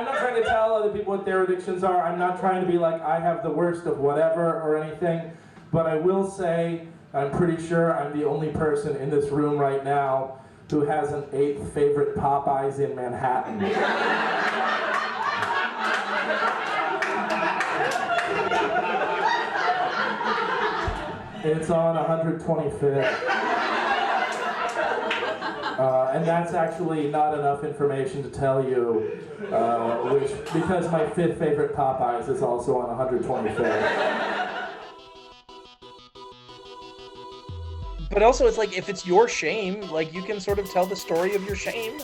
I'm not trying to tell other people what their addictions are. I'm not trying to be like, I have the worst of whatever or anything. But I will say, I'm pretty sure I'm the only person in this room right now who has an 8th favorite Popeyes in Manhattan. It's on 125th. And that's actually not enough information to tell you, because my 5th favorite Popeyes is also on 125th. But also, it's like, if it's your shame, like, you can sort of tell the story of your shame,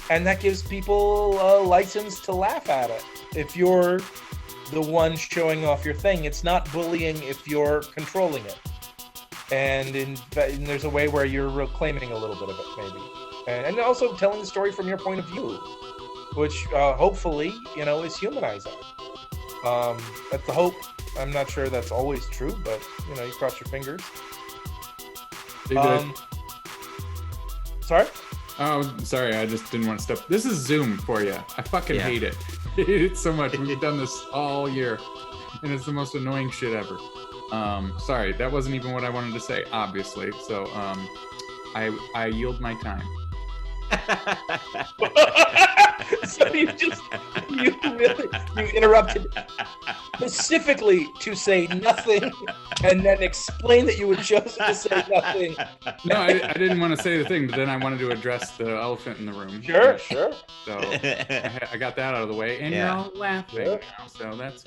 and that gives people a license to laugh at it. If you're the one showing off your thing, it's not bullying if you're controlling it. And there's a way where you're reclaiming a little bit of it, maybe. And also telling the story from your point of view, which hopefully, is humanizing. That's the hope. I'm not sure that's always true, but, you cross your fingers. Sorry? Oh, sorry, I just didn't want to step. This is Zoom for you. I fucking hate it. I hate it so much. We've done this all year, and it's the most annoying shit ever. Sorry, that wasn't even what I wanted to say, obviously. So, I yield my time. So you interrupted specifically to say nothing, and then explain that you were chosen to say nothing. No, I didn't want to say the thing, but then I wanted to address the elephant in the room. Sure. So I got that out of the way, and you're all laughing now, so that's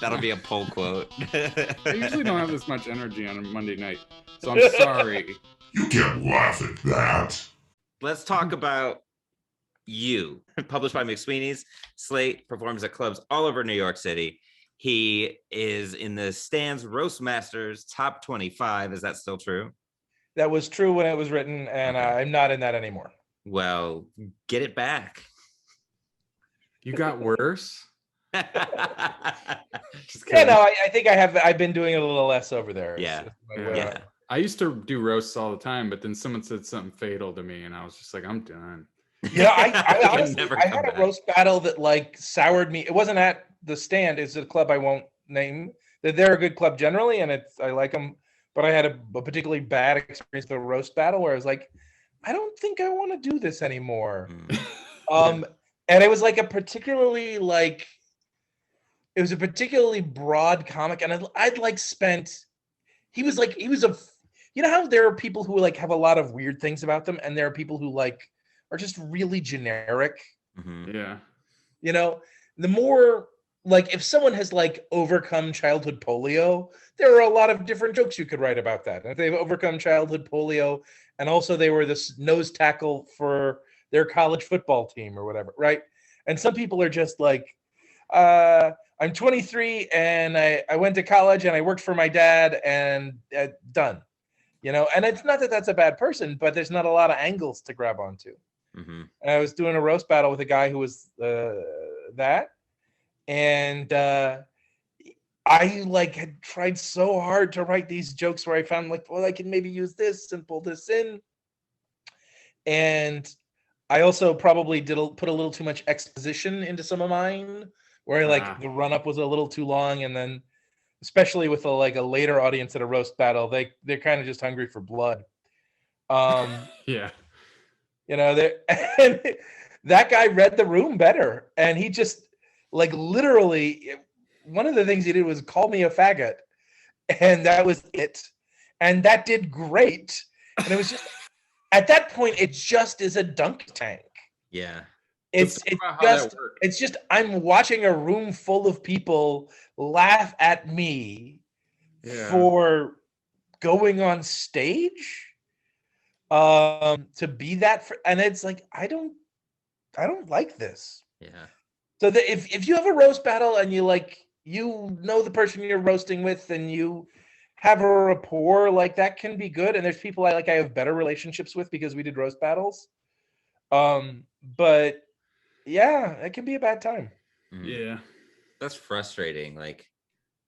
That'll be a poll quote. I usually don't have this much energy on a Monday night, so I'm sorry. You can't laugh at that. Let's talk about You. Published by McSweeney's, Slate performs at clubs all over New York City. He is in the Stan's Roast Masters top 25. Is that still true? That was true when it was written, and I'm not in that anymore. Well, get it back. You got worse? Just kidding. I think I've been doing it a little less over there. Yeah. I used to do roasts all the time, but then someone said something fatal to me, and I was just like, I'm done. I honestly, I had a roast battle that soured me. It wasn't at the Stand. It's a club I won't name. They're a good club generally, and I like them. But I had a particularly bad experience with a roast battle where I was like, I don't think I want to do this anymore. And it was a particularly broad comic, and I'd spent. He was a. You know how there are people who have a lot of weird things about them, and there are people who are just really generic. Mm-hmm. Yeah. The more if someone has overcome childhood polio, there are a lot of different jokes you could write about that. And if they've overcome childhood polio, and also they were this nose tackle for their college football team or whatever, right? And some people are just I'm 23 and I went to college and I worked for my dad and done. And it's not that that's a bad person, but there's not a lot of angles to grab onto. Mm-hmm. And I was doing a roast battle with a guy who was that. And I had tried so hard to write these jokes where I found I can maybe use this and pull this in. And I also probably put a little too much exposition into some of mine, where the run up was a little too long, and then especially with a later audience at a roast battle, they're kind of just hungry for blood. Yeah. And that guy read the room better, and he just literally one of the things he did was call me a faggot, and that was it. And that did great. And it was just at that point, it just is a dunk tank. Yeah. It's just I'm watching a room full of people laugh at me for going on stage to be that and it's I don't like this. Yeah. So if you have a roast battle and you the person you're roasting with and you have a rapport, that can be good. And there's people I have better relationships with because we did roast battles. But yeah, it can be a bad time. Yeah. That's frustrating.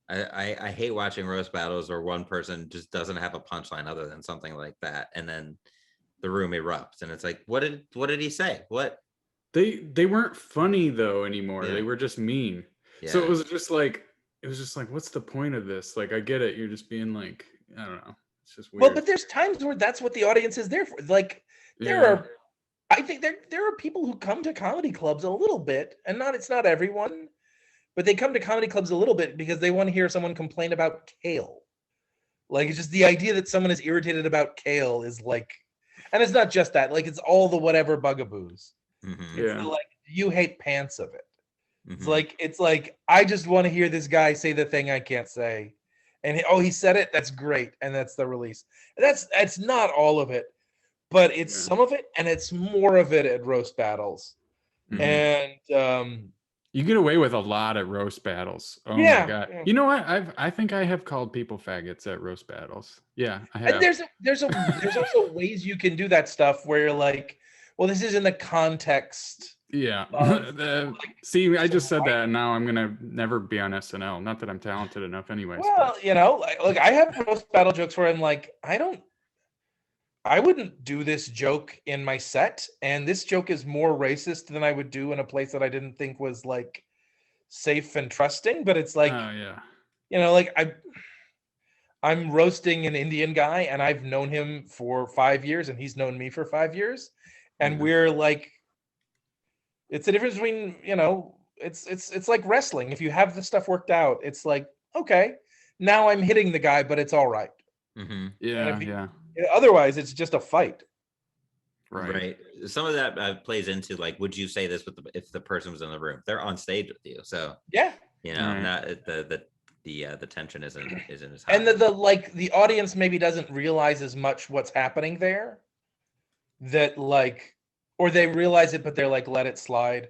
I hate watching roast battles where one person just doesn't have a punchline other than something like that. And then the room erupts and it's what did he say? What? they weren't funny though anymore. Yeah. They were just mean. Yeah. So it was just like what's the point of this? Like, I get it. You're just being like, I don't know. It's just weird. Well, but there's times where that's what the audience is there for. Like I think there are people who come to comedy clubs a little bit, and it's not everyone, but they come to comedy clubs a little bit because they want to hear someone complain about kale. Like, it's just the idea that someone is irritated about kale is like, and it's not just that, like, it's all the whatever bugaboos. Mhm. It's like, you hate pants of it. Mhm. It's like I just want to hear this guy say the thing I can't say. And he said it, that's great. And that's the release. That's not all of it, but it's some of it, and it's more of it at roast battles. Mhm. And you get away with a lot at roast battles. Oh my god! Yeah. You know what? I think I have called people faggots at roast battles. Yeah, I have. And there's also ways you can do that stuff where you're like, well, this is in the context. Yeah. Like, See, I just said that, and now I'm gonna never be on SNL. Not that I'm talented enough, anyways. Well, look, I have roast battle jokes where I'm like, I wouldn't do this joke in my set, and this joke is more racist than I would do in a place that I didn't think was like safe and trusting. But it's like, oh yeah. Like I'm roasting an Indian guy, and I've known him for 5 years, and he's known me for 5 years, and we're like, it's the difference between, it's like wrestling. If you have the stuff worked out, it's like, okay, now I'm hitting the guy, but it's all right. Mm-hmm. Yeah. Otherwise, it's just a fight. Right. Some of that plays into, like, would you say this if the person was in the room? They're on stage with you, so yeah, not the tension isn't as high. And the audience maybe doesn't realize as much what's happening there. That like, or they realize it, but they're like, let it slide.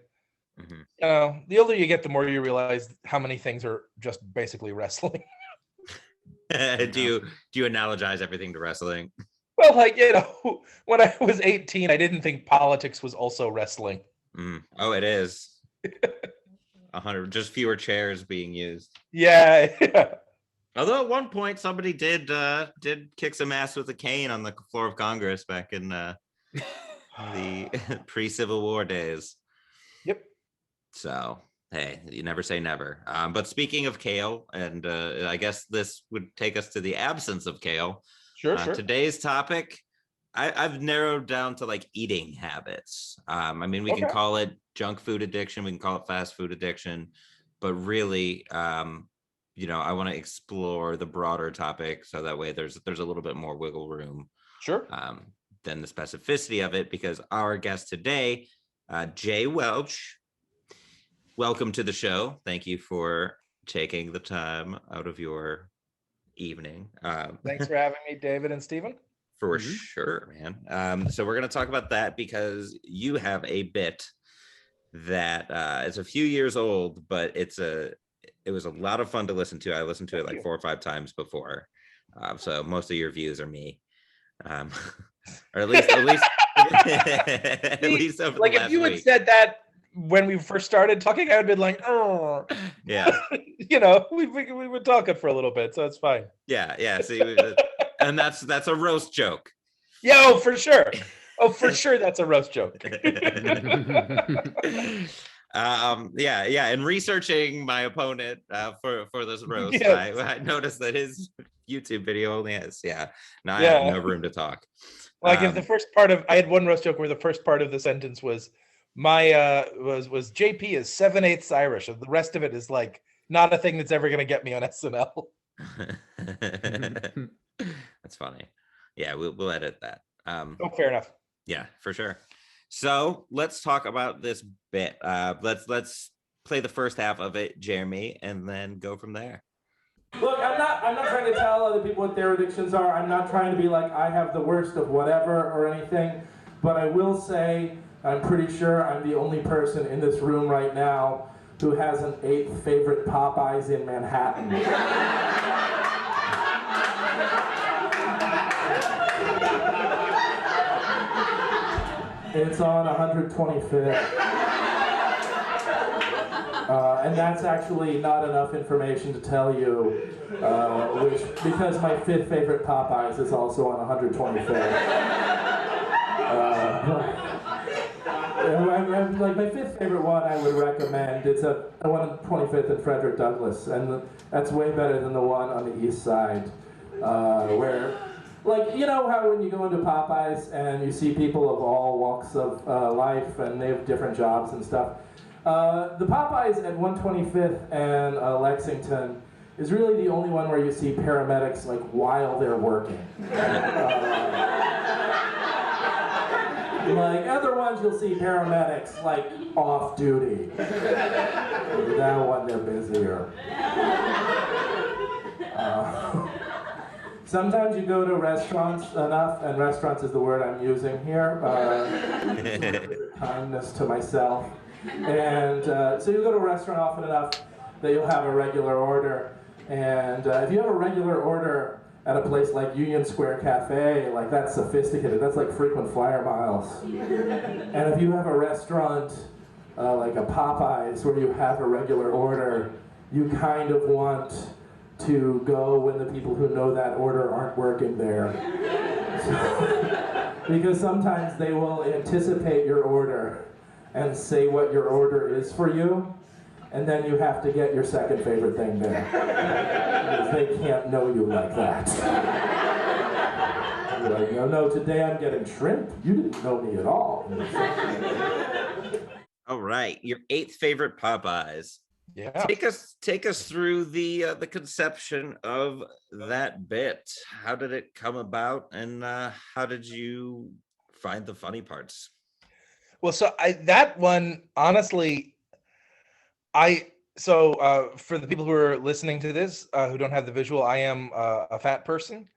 Mm-hmm. The older you get, the more you realize how many things are just basically wrestling. Do you analogize everything to wrestling? Well, like, when I was 18, I didn't think politics was also wrestling. Oh, it is. 100, just fewer chairs being used. Yeah. Although at one point somebody did kick some ass with a cane on the floor of Congress back in the pre-Civil War days. Yep. So, hey, you never say never. But speaking of kale, and I guess this would take us to the absence of kale. Sure. Today's topic, I've narrowed down to like eating habits. We can call it junk food addiction, we can call it fast food addiction, but really, I want to explore the broader topic so that way there's a little bit more wiggle room. Sure. Than the specificity of it, because our guest today, Jay Welch, welcome to the show. Thank you for taking the time out of your evening. Thanks for having me, David and Stephen. For sure, man. So we're going to talk about that because you have a bit that is a few years old, but it was a lot of fun to listen to. I listened to it like 4 or 5 times before. So most of your views are me. Or at least over like, if you had said that when we first started talking, I would have been like, oh, yeah. We would talk it for a little bit, so it's fine. Yeah. See, and that's a roast joke. Yeah, for sure. For sure, that's a roast joke. And researching my opponent for this roast, yes. I noticed that his YouTube video only has I have no room to talk. Like, if the first part of, I had one roast joke where the first part of the sentence was was JP is 7/8 Irish, and the rest of it is like not a thing that's ever going to get me on SNL. That's funny. Yeah, we'll edit that. Fair enough. Yeah, for sure. So let's talk about this bit. Let's play the first half of it, Jeremy, and then go from there. Look, I'm not trying to tell other people what their addictions are. I'm not trying to be like I have the worst of whatever or anything. But I will say, I'm pretty sure I'm the only person in this room right now who has an 8th favorite Popeyes in Manhattan. It's on 125th. And that's actually not enough information to tell you, because my 5th favorite Popeyes is also on 125th. like my fifth favorite one I would recommend. It's a one on 25th and Frederick Douglass, and that's way better than the one on the east side, where, like, you know how when you go into Popeyes and you see people of all walks of life and they have different jobs and stuff. The Popeyes at 125th and Lexington is really the only one where you see paramedics like while they're working. Like other ones, you'll see paramedics like off duty. That one, they're busier. Sometimes you go to restaurants enough, and restaurants is the word I'm using here. Kindness to myself. And so you go to a restaurant often enough that you'll have a regular order. And if you have a regular order at a place like Union Square Cafe, like that's sophisticated. That's like frequent flyer miles. And if you have a restaurant like a Popeyes where you have a regular order, you kind of want to go when the people who know that order aren't working there. Because sometimes they will anticipate your order and say what your order is for you, and then you have to get your second favorite thing there. Because they can't know you like that. You're like, no, today I'm getting shrimp. You didn't know me at all. All right, your eighth favorite Popeyes. Yeah. Take us through the conception of that bit. How did it come about, and how did you find the funny parts? Well, so that one, honestly, for the people who are listening to this who don't have the visual, I am a fat person,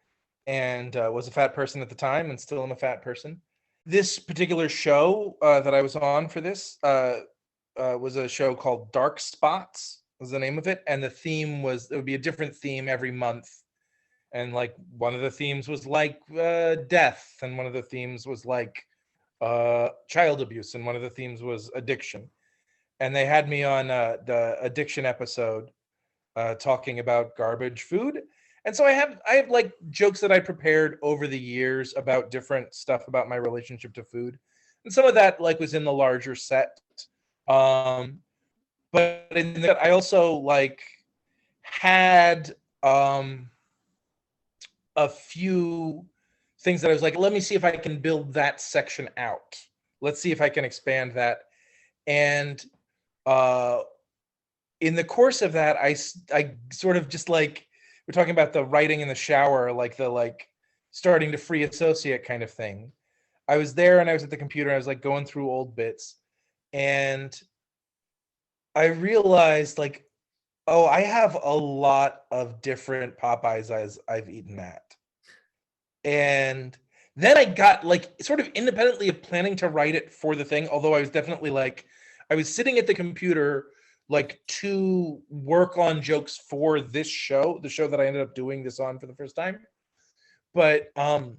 and was a fat person at the time, and still am a fat person. This particular show that I was on for this was a show called Dark Spots, was the name of it, and the theme was, it would be a different theme every month, and like one of the themes was like death, and one of the themes was like child abuse, and one of the themes was addiction. And they had me on the addiction episode talking about garbage food. And so I have like jokes that I prepared over the years about different stuff about my relationship to food. And some of that like was in the larger set. But in that I also like had a few things that I was like, let me see if I can build that section out. Let's see if I can expand that. And in the course of that, I sort of just like, we're talking about the writing in the shower, like the like starting to free associate kind of thing. I was there and I was at the computer and I was like going through old bits, and I realized like, oh, I have a lot of different Popeyes I've eaten at. And then I got like sort of independently of planning to write it for the thing, although I was definitely like, I was sitting at the computer like to work on jokes for this show, the show that I ended up doing this on for the first time. But I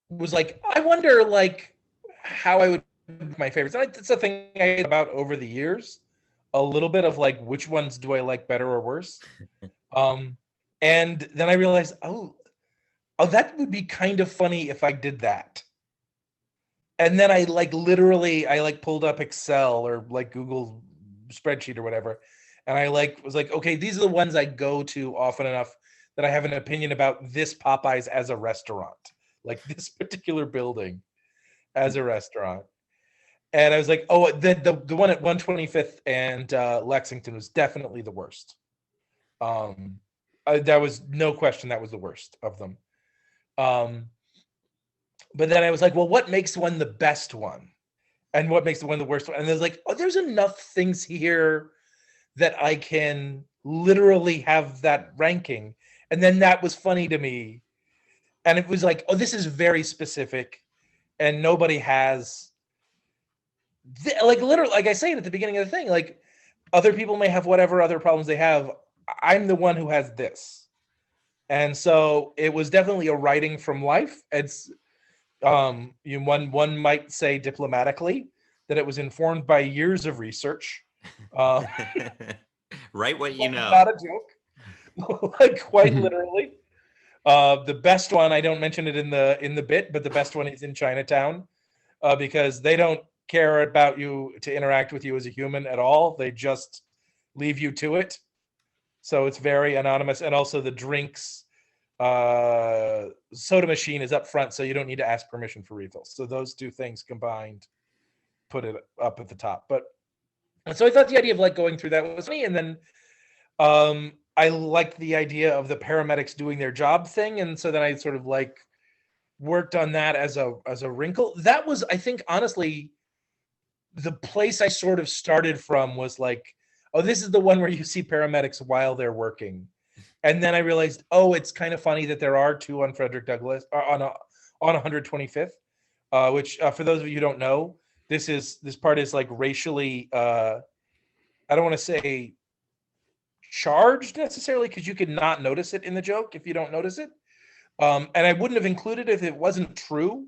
was like, I wonder like how I would pick my favorites. And it's a thing I had about over the years, a little bit of like, which ones do I like better or worse? And then I realized, oh, that would be kind of funny if I did that. And then I like literally, I like pulled up Excel or like Google spreadsheet or whatever. And I like was like, okay, these are the ones I go to often enough that I have an opinion about this Popeyes as a restaurant, like this particular building as a restaurant. And I was like, oh, the one at 125th and Lexington was definitely the worst. That was no question, that was the worst of them. But then I was like, well, what makes one the best one? And what makes one the worst one? And there's like, oh, there's enough things here that I can literally have that ranking. And then that was funny to me. And it was like, oh, this is very specific. And nobody has, like literally, like I say at the beginning of the thing, like other people may have whatever other problems they have. I'm the one who has this. And so it was definitely a writing from life. It's, one might say diplomatically that it was informed by years of research. Write what you know. Not a joke, like quite literally. The best one, I don't mention it in the bit, but the best one is in Chinatown. because they don't care about you to interact with you as a human at all. They just leave you to it. So it's very anonymous. And also the drinks, soda machine is up front, so you don't need to ask permission for refills. So those two things combined put it up at the top. But so I thought the idea of like going through that was funny. And then I liked the idea of the paramedics doing their job thing. And so then I sort of like worked on that as a wrinkle. That was, I think, honestly, the place I sort of started from was like, oh, this is the one where you see paramedics while they're working. And then I realized, oh, it's kind of funny that there are two on Frederick Douglass on 125th, which for those of you who don't know, this part is like racially, I don't want to say charged necessarily, because you could not notice it in the joke if you don't notice it. And I wouldn't have included it if it wasn't true.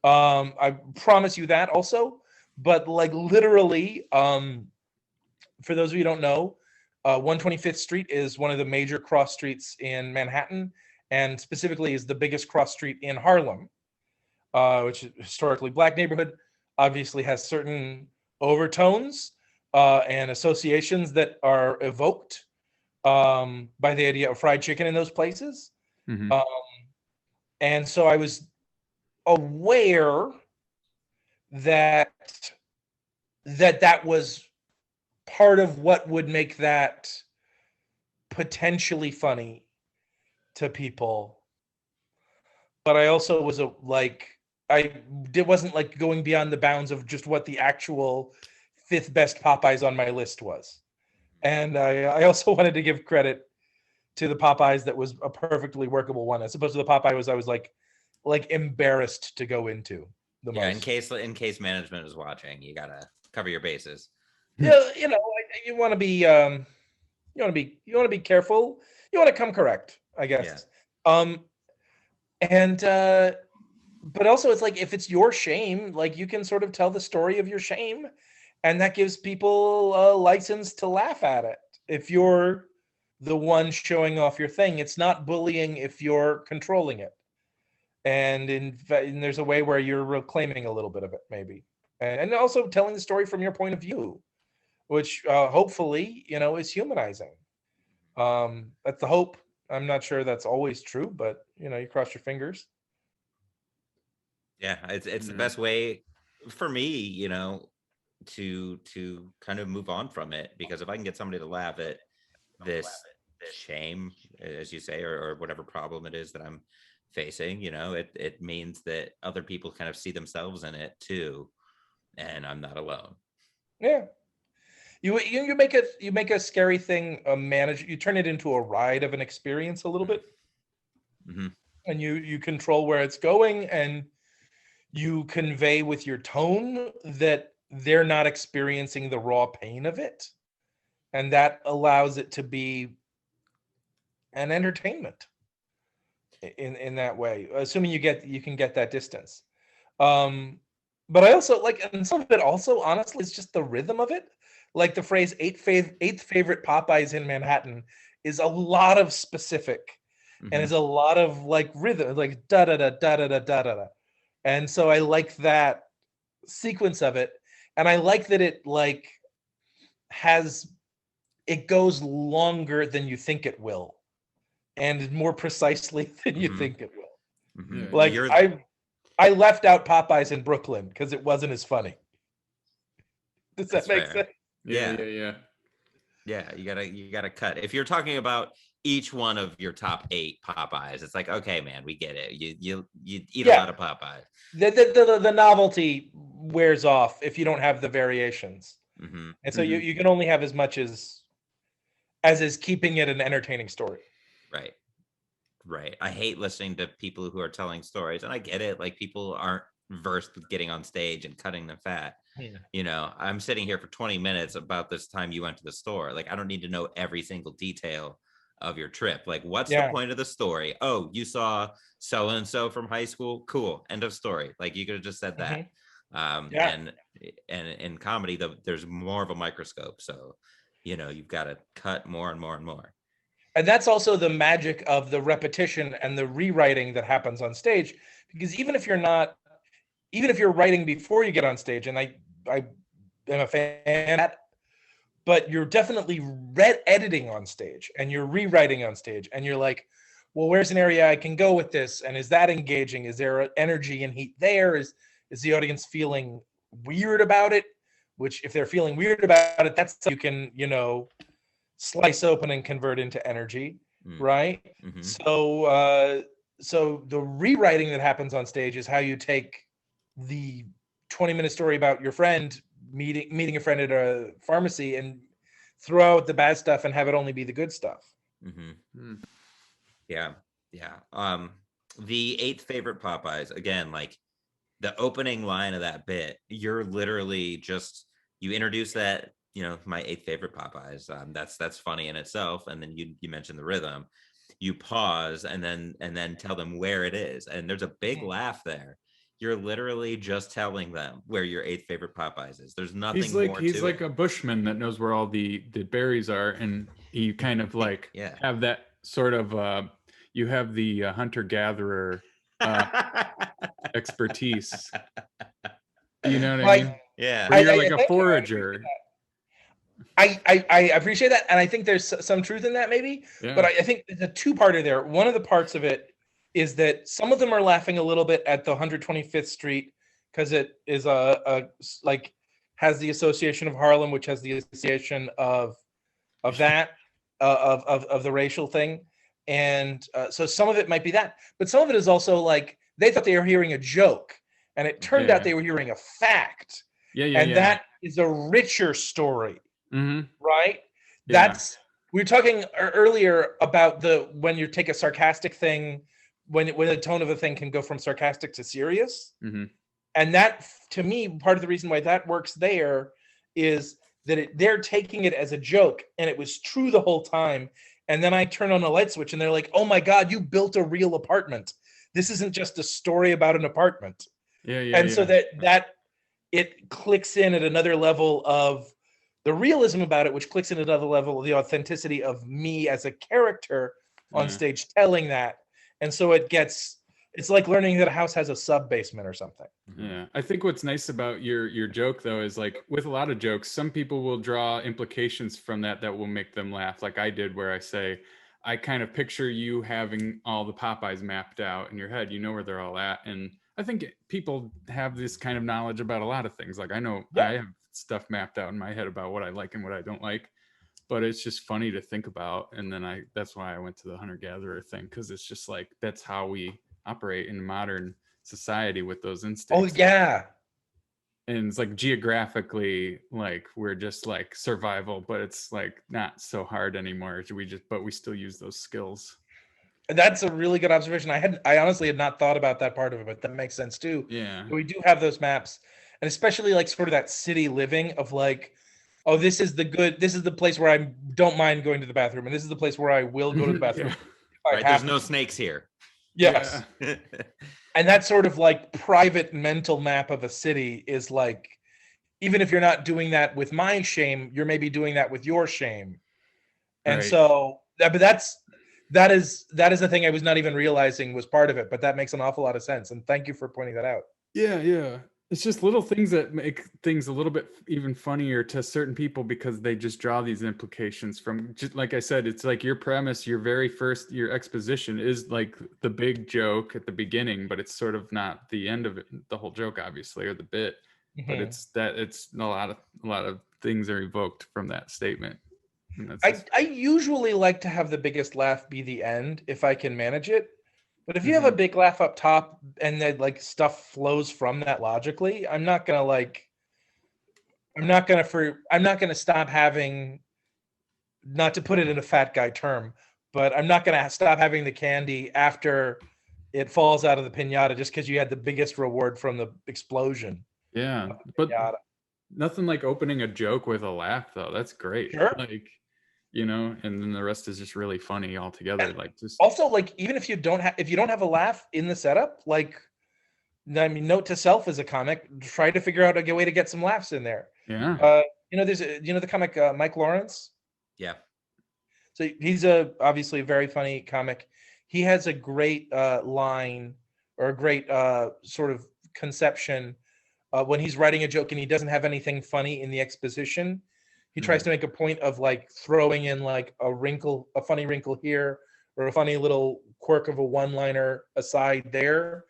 I promise you that also. But like literally, for those of you who don't know, 125th Street is one of the major cross streets in Manhattan, and specifically is the biggest cross street in Harlem, which is historically black neighborhood, obviously has certain overtones and associations that are evoked by the idea of fried chicken in those places. Mhm. And so I was aware that was part of what would make that potentially funny to people. But I also was wasn't like going beyond the bounds of just what the actual fifth best Popeyes on my list was. And I also wanted to give credit to the Popeyes that was a perfectly workable one, as opposed to the Popeye I was like embarrassed to go into the most. In case management is watching, you gotta cover your bases. Yeah, you want to be careful. You want to come correct, I guess. Yeah. But also it's like, if it's your shame, like you can sort of tell the story of your shame, and that gives people a license to laugh at it. If you're the one showing off your thing, it's not bullying if you're controlling it. And there's a way where you're reclaiming a little bit of it, maybe. And also telling the story from your point of view, which hopefully, is humanizing. That's the hope. I'm not sure that's always true, but you cross your fingers. Yeah, it's the best way for me, to kind of move on from it, because if I can get somebody to laugh at this shame, as you say, or whatever problem it is that I'm facing, it means that other people kind of see themselves in it too, and I'm not alone. Yeah. You make a scary thing you turn it into a ride of an experience a little bit. Mm-hmm. And you control where it's going, and you convey with your tone that they're not experiencing the raw pain of it, and that allows it to be an entertainment in that way, assuming you can get that distance. But I also and some of it also honestly is just the rhythm of it. Like the phrase eighth favorite Popeyes in Manhattan is a lot of specific, and is a lot of like rhythm, like da da da da da da da da. And so I like that sequence of it, and I like that it it goes longer than you think it will, and more precisely than you think it will. Mm-hmm. Like I left out Popeyes in Brooklyn because it wasn't as funny. Does that make sense? Yeah. You gotta cut. If you're talking about each one of your top 8 Popeyes, it's like, okay, man, we get it. You eat a lot of Popeyes. The novelty wears off if you don't have the variations, and so you can only have as much as is keeping it an entertaining story. Right. I hate listening to people who are telling stories, and I get it. Like, people aren't versed with getting on stage and cutting the fat. Yeah. I'm sitting here for 20 minutes about this time you went to the store. Like, I don't need to know every single detail of your trip. Like, what's the point of the story? Oh, you saw so-and-so from high school? Cool. End of story. Like, you could have just said that. And in comedy, there's more of a microscope. So, you've got to cut more and more and more. And that's also the magic of the repetition and the rewriting that happens on stage, because even if you're not even if you're writing before you get on stage, and I am a fan of that, but you're definitely editing on stage and you're rewriting on stage and you're like, well, where's an area I can go with this? And is that engaging? Is there energy and heat there? Is the audience feeling weird about it? Which if they're feeling weird about it, that's you can, slice open and convert into energy, right? Mm-hmm. So the rewriting that happens on stage is how you take the 20-minute story about your friend meeting a friend at a pharmacy and throw out the bad stuff and have it only be the good stuff. Mm-hmm. Yeah. The 8th favorite Popeyes, again, like the opening line of that bit, you're literally just, you introduce that, my 8th favorite Popeyes. That's funny in itself. And then you mentioned the rhythm, you pause and then tell them where it is. And there's a big laugh there. You're literally just telling them where your 8th favorite Popeyes is. There's nothing more he's to like it. a bushman that knows where all the berries are, and you kind of like have that sort of you have the hunter-gatherer expertise. You know what I mean? Yeah. Where you're like a forager. I appreciate that, and I think there's some truth in that, maybe. Yeah. But I think there's a two-parter there. One of the parts of it is that some of them are laughing a little bit at the 125th Street because it is like has the association of Harlem, which has the association of that of the racial thing, and so some of it might be that, but some of it is also like they thought they were hearing a joke, and it turned out they were hearing a fact. That is a richer story. Mm-hmm. Right? Yeah. We were talking earlier about when you take a sarcastic thing, when the tone of a thing can go from sarcastic to serious. Mm-hmm. And that, to me, part of the reason why that works there is that they're taking it as a joke, and it was true the whole time. And then I turn on a light switch, and they're like, "Oh my God, you built a real apartment. This isn't just a story about an apartment." So that it clicks in at another level of the realism about it, which clicks in at another level of the authenticity of me as a character on stage telling that. And so it's like learning that a house has a sub basement or something. Yeah. I think what's nice about your joke, though, is like with a lot of jokes, some people will draw implications from that will make them laugh. Like I did, where I say, I kind of picture you having all the Popeyes mapped out in your head. You know where they're all at. And I think people have this kind of knowledge about a lot of things. Like I know I have stuff mapped out in my head about what I like and what I don't like, but it's just funny to think about. And then that's why I went to the hunter-gatherer thing, because it's just like that's how we operate in modern society with those instincts. Oh yeah. And it's like geographically, like we're just like survival, but it's like not so hard anymore. But we still use those skills. That's a really good observation. I honestly had not thought about that part of it, but that makes sense too. Yeah. We do have those maps, and especially like sort of that city living of like, oh, this is the place where I don't mind going to the bathroom, and this is the place where I will go to the bathroom. Right, there's no snakes here. Yes. Yeah. And that sort of like private mental map of a city is like, even if you're not doing that with my shame, you're maybe doing that with your shame. And so that is the thing I was not even realizing was part of it, but that makes an awful lot of sense. And thank you for pointing that out. Yeah. It's just little things that make things a little bit even funnier to certain people, because they just draw these implications from, just like I said, it's like your premise, your exposition is like the big joke at the beginning, but it's sort of not the end of it, the whole joke, obviously, or the bit. Mm-hmm. But it's a lot of things are evoked from that statement. I usually like to have the biggest laugh be the end if I can manage it. But if you have a big laugh up top and then like stuff flows from that logically, I'm not gonna stop having, not to put it in a fat guy term, but I'm not gonna stop having the candy after it falls out of the piñata just because you had the biggest reward from the explosion. Yeah, but nothing like opening a joke with a laugh, though. That's great. Sure. Like, and then the rest is just really funny altogether. And like, just also, like, even if you don't have a laugh in the setup, like, I mean, note to self as a comic, try to figure out a way to get some laughs in there. Yeah. There's the comic Mike Lawrence. Yeah. So he's obviously a very funny comic. He has a great line, or a great sort of conception. When he's writing a joke and he doesn't have anything funny in the exposition, he tries to make a point of like throwing in like a funny wrinkle here, or a funny little quirk of a one-liner aside there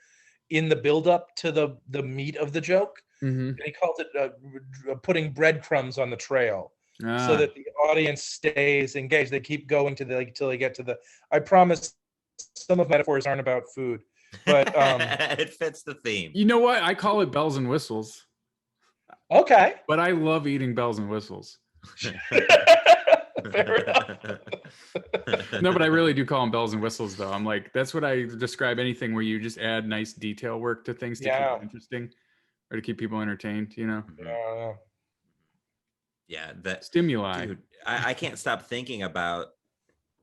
in the build-up to the meat of the joke. And he calls it putting breadcrumbs on the trail, so that the audience stays engaged. They keep going to till they get to the. I promise, some of metaphors aren't about food, but it fits the theme. You know what? I call it bells and whistles. Okay. But I love eating bells and whistles. Fair enough. No, but I really do call them bells and whistles, though. I'm like, that's what I describe anything where you just add nice detail work to things to keep it interesting or to keep people entertained, you know? Yeah, that stimuli. Dude, I can't stop thinking about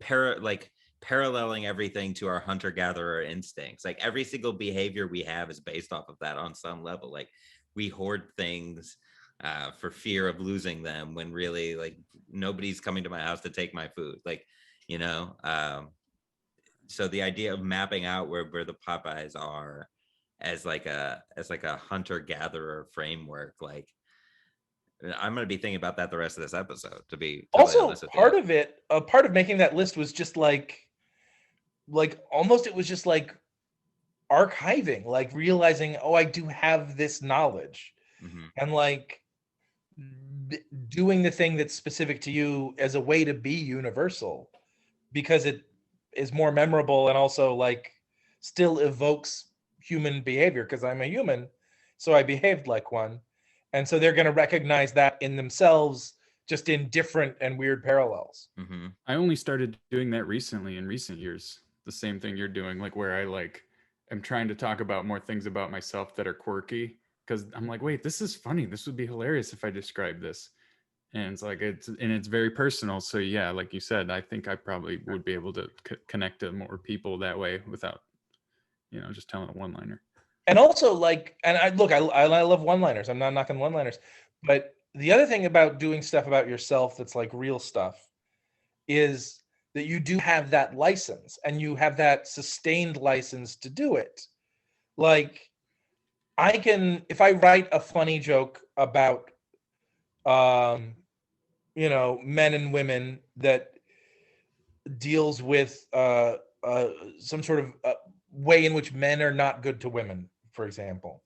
paralleling everything to our hunter-gatherer instincts. Like every single behavior we have is based off of that on some level. Like we hoard things for fear of losing them, when really like nobody's coming to my house to take my food. Like, you know, so the idea of mapping out where the Popeyes are as like a hunter-gatherer framework, like I'm going to be thinking about that the rest of this episode, to be totally also part of it. Part of making that list was just like almost, it was just like archiving, like realizing, oh, I do have this knowledge, and like doing the thing that's specific to you as a way to be universal, because it is more memorable and also like still evokes human behavior, because I'm a human, so I behaved like one. And so they're going to recognize that in themselves, just in different and weird parallels. I only started doing that recently, in recent years. The same thing you're doing, like where I like am trying to talk about more things about myself that are quirky, because I'm like, wait, this is funny. This would be hilarious if I described this. And it's like it's very personal. So yeah, like you said, I think I probably would be able to connect to more people that way without, just telling a one-liner. And also, like, and I love one-liners. I'm not knocking one-liners, but the other thing about doing stuff about yourself that's like real stuff is that you do have that license, and you have that sustained license to do it. Like, if I write a funny joke about, men and women that deals with some sort of way in which men are not good to women, for example,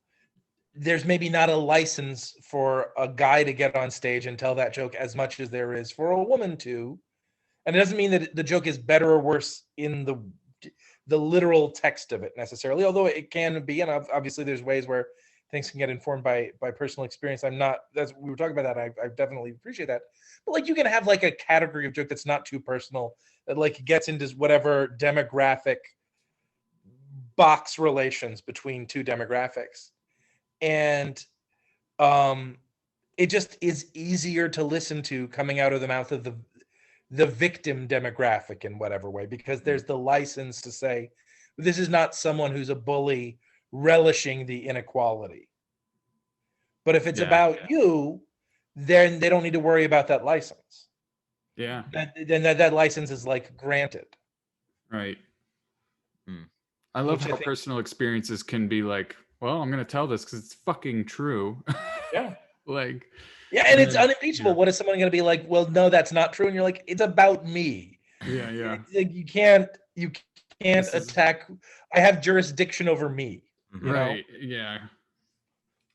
there's maybe not a license for a guy to get on stage and tell that joke as much as there is for a woman to. And it doesn't mean that the joke is better or worse in the literal text of it necessarily, although it can be. And obviously there's ways where things can get informed by personal experience. We were talking about that. I definitely appreciate that. But like, you can have like a category of joke that's not too personal, that like gets into whatever demographic box relations between two demographics. And it just is easier to listen to coming out of the mouth of the victim demographic in whatever way, because there's the license to say, this is not someone who's a bully relishing the inequality. But if it's about you, then they don't need to worry about that license. Yeah. Then that license is like granted. Right. I love how personal experiences can be like, well, I'm going to tell this because it's fucking true. Yeah. Like. Yeah, and it's unimpeachable. Yeah. What is someone going to be like, well, no, that's not true. And you're like, it's about me. Yeah, yeah. Like, you can't attack. I have jurisdiction over me. Right. Yeah.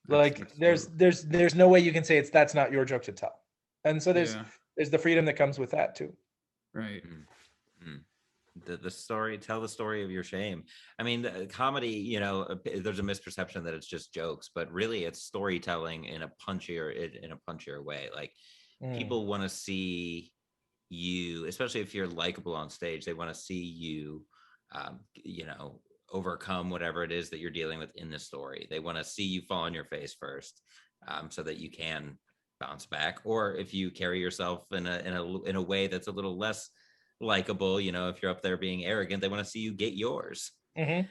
Like there's no way you can say that's not your joke to tell. And so there's the freedom that comes with that too. Right. The story, tell the story of your shame. I mean, the comedy, there's a misperception that it's just jokes, but really it's storytelling in a punchier way. Like people want to see you, especially if you're likable on stage, they want to see you, overcome whatever it is that you're dealing with in the story. They want to see you fall on your face first, so that you can bounce back. Or if you carry yourself in a way that's a little less likable, if you're up there being arrogant, they want to see you get yours. So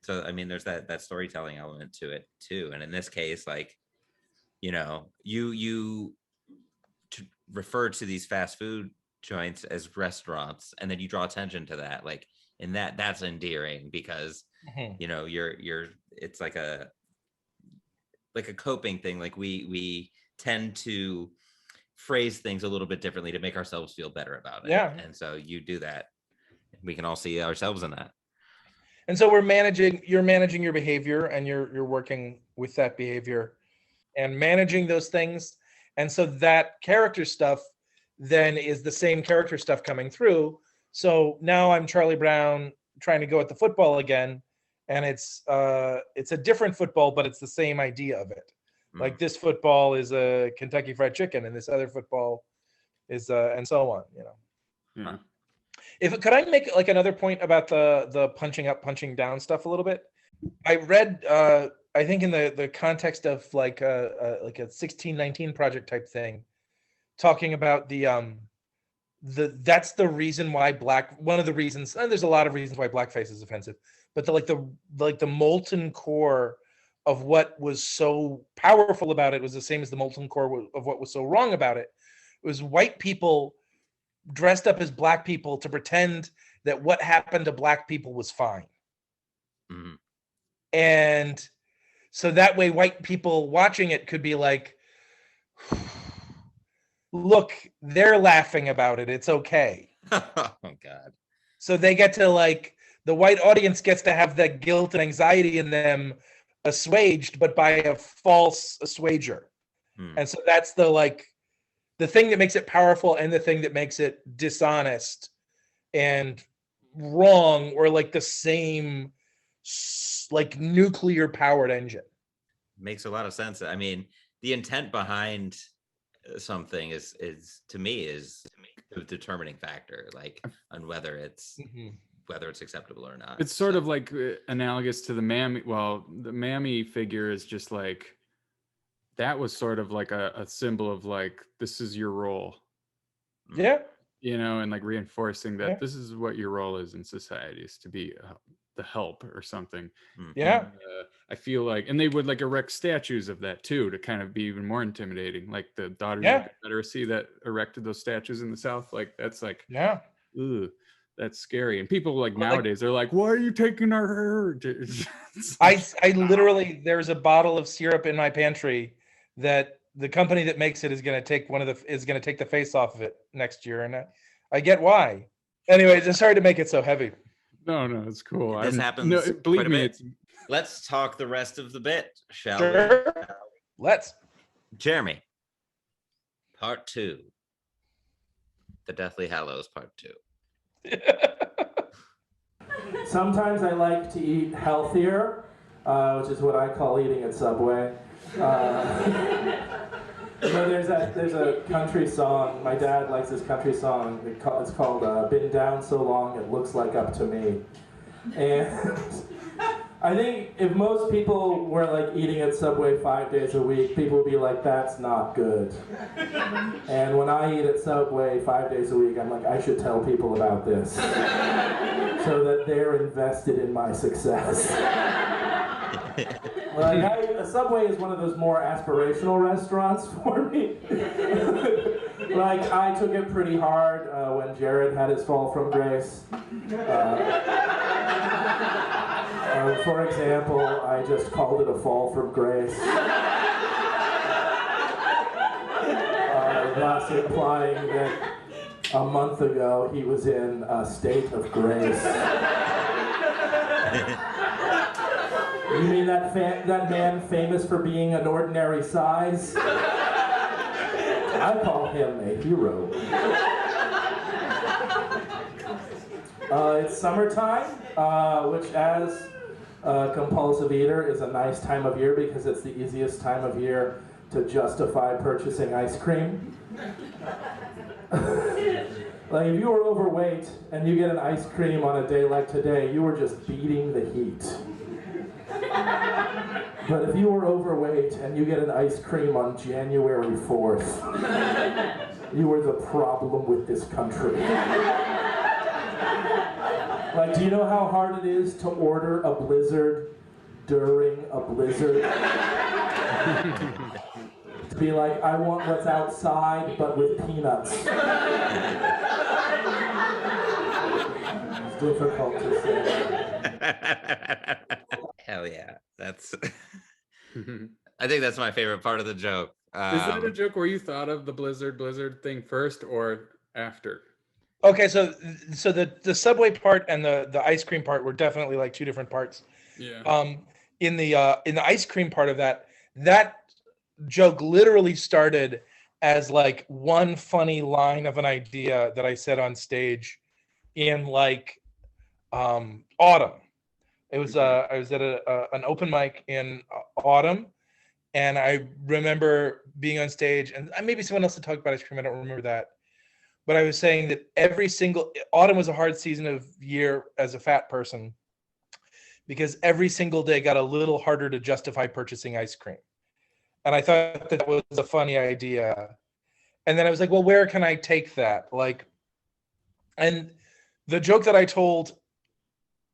I mean, there's that storytelling element to it too. And in this case, like, you refer to these fast food joints as restaurants, and then you draw attention to that, like, and that's endearing because you're it's like a like a coping thing. Like we tend to phrase things a little bit differently to make ourselves feel better about it. Yeah. And so you do that. We can all see ourselves in that. And so you're managing your behavior, and you're working with that behavior and managing those things. And so that character stuff then is the same character stuff coming through. So now I'm Charlie Brown trying to go at the football again, and it's a different football, but it's the same idea of it. Like this football is a Kentucky Fried Chicken, and this other football is and so on, you know. Yeah. Could I make like another point about the punching up, punching down stuff a little bit? I read I think in the context of like a 1619 project type thing, talking about that's the reason why one of the reasons, and there's a lot of reasons why blackface is offensive, but the molten core of what was so powerful about it was the same as the molten core of what was so wrong about it. It was white people dressed up as black people to pretend that what happened to black people was fine. Mm-hmm. And so that way white people watching it could be like, look, they're laughing about it, it's okay. Oh God. So they get to, like, the white audience gets to have that guilt and anxiety in them assuaged, but by a false assuager. And so that's the thing that makes it powerful, and the thing that makes it dishonest and wrong, or like the same like nuclear powered engine. Makes a lot of sense. I mean, the intent behind something is to me the determining factor, like on whether it's acceptable or not. It's sort of like analogous to the Mammy. Well, the Mammy figure is just like, that was sort of like a symbol of like, this is your role. Yeah. You know, and like reinforcing that this is what your role is in society, is to be the help or something. Yeah. And, I feel like, and they would like erect statues of that too, to kind of be even more intimidating. Like the Daughters of the Confederacy that erected those statues in the South. Like that's like, ooh, that's scary. And people like nowadays, they're like, why are you taking our hair? I literally, there's a bottle of syrup in my pantry that the company that makes it is going to take the face off of it next year, and I get why. Anyway, just sorry to make it so heavy. No, it's cool. This happens. No, believe me, Let's talk the rest of the bit, shall we? Let's. Jeremy, part 2. The Deathly Hallows, part 2. Sometimes I like to eat healthier, which is what I call eating at Subway. There's a country song. My dad likes this country song. It's called "Been Down So Long It Looks Like Up to Me," and I think if most people were like eating at Subway 5 days a week, people would be like, "That's not good." And when I eat at Subway 5 days a week, I'm like, I should tell people about this so that they're invested in my success. Subway is one of those more aspirational restaurants for me. Like, I took it pretty hard when Jared had his fall from grace. For example, I just called it a fall from grace. Thus implying that a month ago he was in a state of grace. You mean that man famous for being an ordinary size? I call him a hero. It's summertime, which as a compulsive eater is a nice time of year because it's the easiest time of year to justify purchasing ice cream. Like if you were overweight and you get an ice cream on a day like today, you were just beating the heat. But if you were overweight and you get an ice cream on January 4th, you were the problem with this country. Like, do you know how hard it is to order a blizzard during a blizzard? To be like, I want what's outside, but with peanuts. It's difficult to say. Hell yeah, that's I think that's my favorite part of the joke. Is that a joke where you thought of the blizzard thing first or after? Okay, so the subway part and the ice cream part were definitely like two different parts. Yeah. In the ice cream part of that joke literally started as like one funny line of an idea that I said on stage in like autumn. It was I was at an open mic in autumn, and I remember being on stage, and maybe someone else had talked about ice cream. I don't remember that, but I was saying that every single autumn was a hard season of year as a fat person because every single day got a little harder to justify purchasing ice cream. And I thought that was a funny idea. And then I was like, well, where can I take that? Like, and the joke that I told,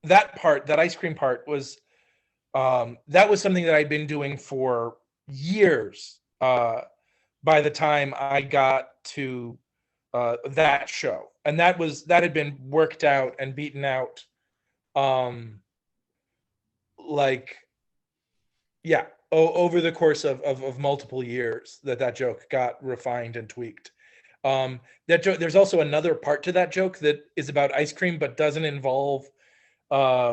that part, that ice cream part, was that was something that I'd been doing for years by the time I got to that show. And that had been worked out and beaten out over the course of multiple years that joke got refined and tweaked. That joke, there's also another part to that joke that is about ice cream but doesn't involve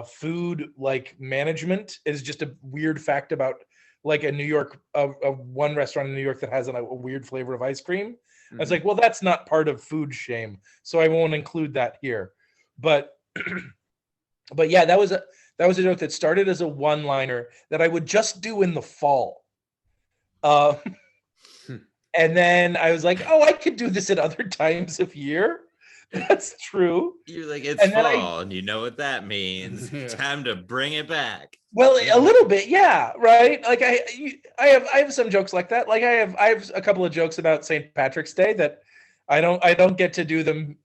food like management. It's just a weird fact about like a New York one restaurant in New York that has a weird flavor of ice cream. Mm-hmm. I was like, well, that's not part of food shame, so I won't include that here. But yeah, that was a joke that started as a one-liner that I would just do in the fall. And then I was like, oh, I could do this at other times of year. That's true. You're like, it's fall, and you know what that means. Time to bring it back. Well, a little bit, yeah, right. Like I have some jokes like that. Like I have a couple of jokes about St. Patrick's Day that I don't get to do them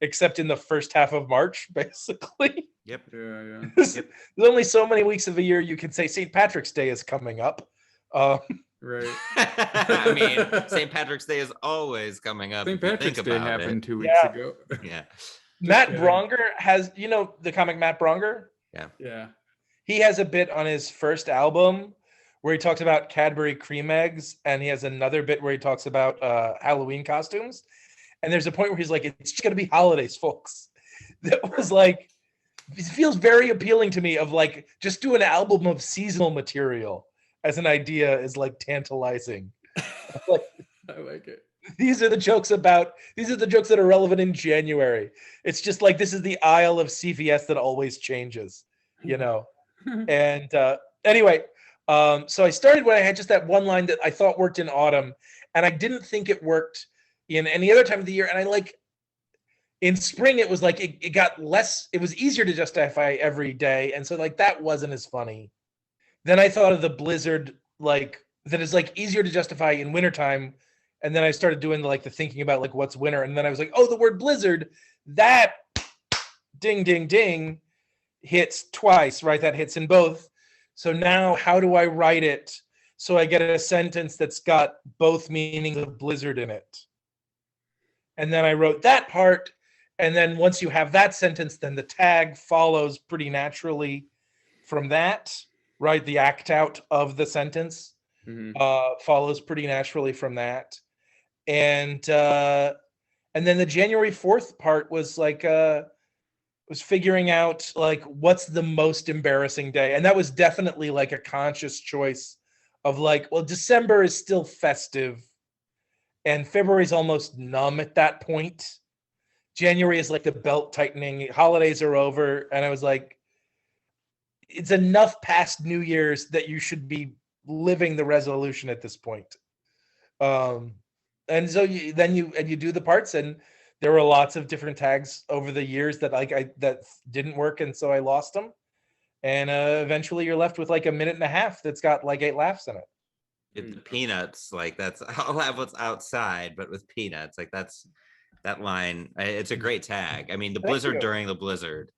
except in the first half of March, basically. Yep. Yeah. There's only so many weeks of the year you can say St. Patrick's Day is coming up. Right. I mean, St. Patrick's Day is always coming up. St. Patrick's Day happened 2 weeks ago. Yeah. Matt Bronger has, the comic Matt Bronger? Yeah. He has a bit on his first album where he talks about Cadbury cream eggs, and he has another bit where he talks about Halloween costumes. And there's a point where he's like, it's just going to be holidays, folks. That was like, it feels very appealing to me of like, just do an album of seasonal material as an idea is like tantalizing. Like, I like it. These are the jokes that are relevant in January. It's just like, this is the aisle of CVS that always changes, And anyway, so I started when I had just that one line that I thought worked in autumn, and I didn't think it worked in any other time of the year. And in spring, it was like, it got less, it was easier to justify every day. And so like, that wasn't as funny. Then I thought of the blizzard, like that is like easier to justify in wintertime. And then I started doing the thinking about like what's winter. And then I was like, oh, the word blizzard, that ding, ding, ding hits twice, right? That hits in both. So now how do I write it so I get a sentence that's got both meanings of blizzard in it? And then I wrote that part. And then once you have that sentence, then the tag follows pretty naturally from that, right? The act out of the sentence follows pretty naturally from that. And then the January 4th part was like, was figuring out like, what's the most embarrassing day? And that was definitely like a conscious choice of like, well, December is still festive and February is almost numb at that point. January is like the belt tightening, holidays are over. And I was like, it's enough past New Year's that you should be living the resolution at this point. And so you do the parts, and there were lots of different tags over the years that that didn't work. And so I lost them. And eventually you're left with like a minute and a half that's got like 8 laughs in it. The peanuts, like I'll have what's outside, but with peanuts, like that line, it's a great tag. I mean, the blizzard during the blizzard,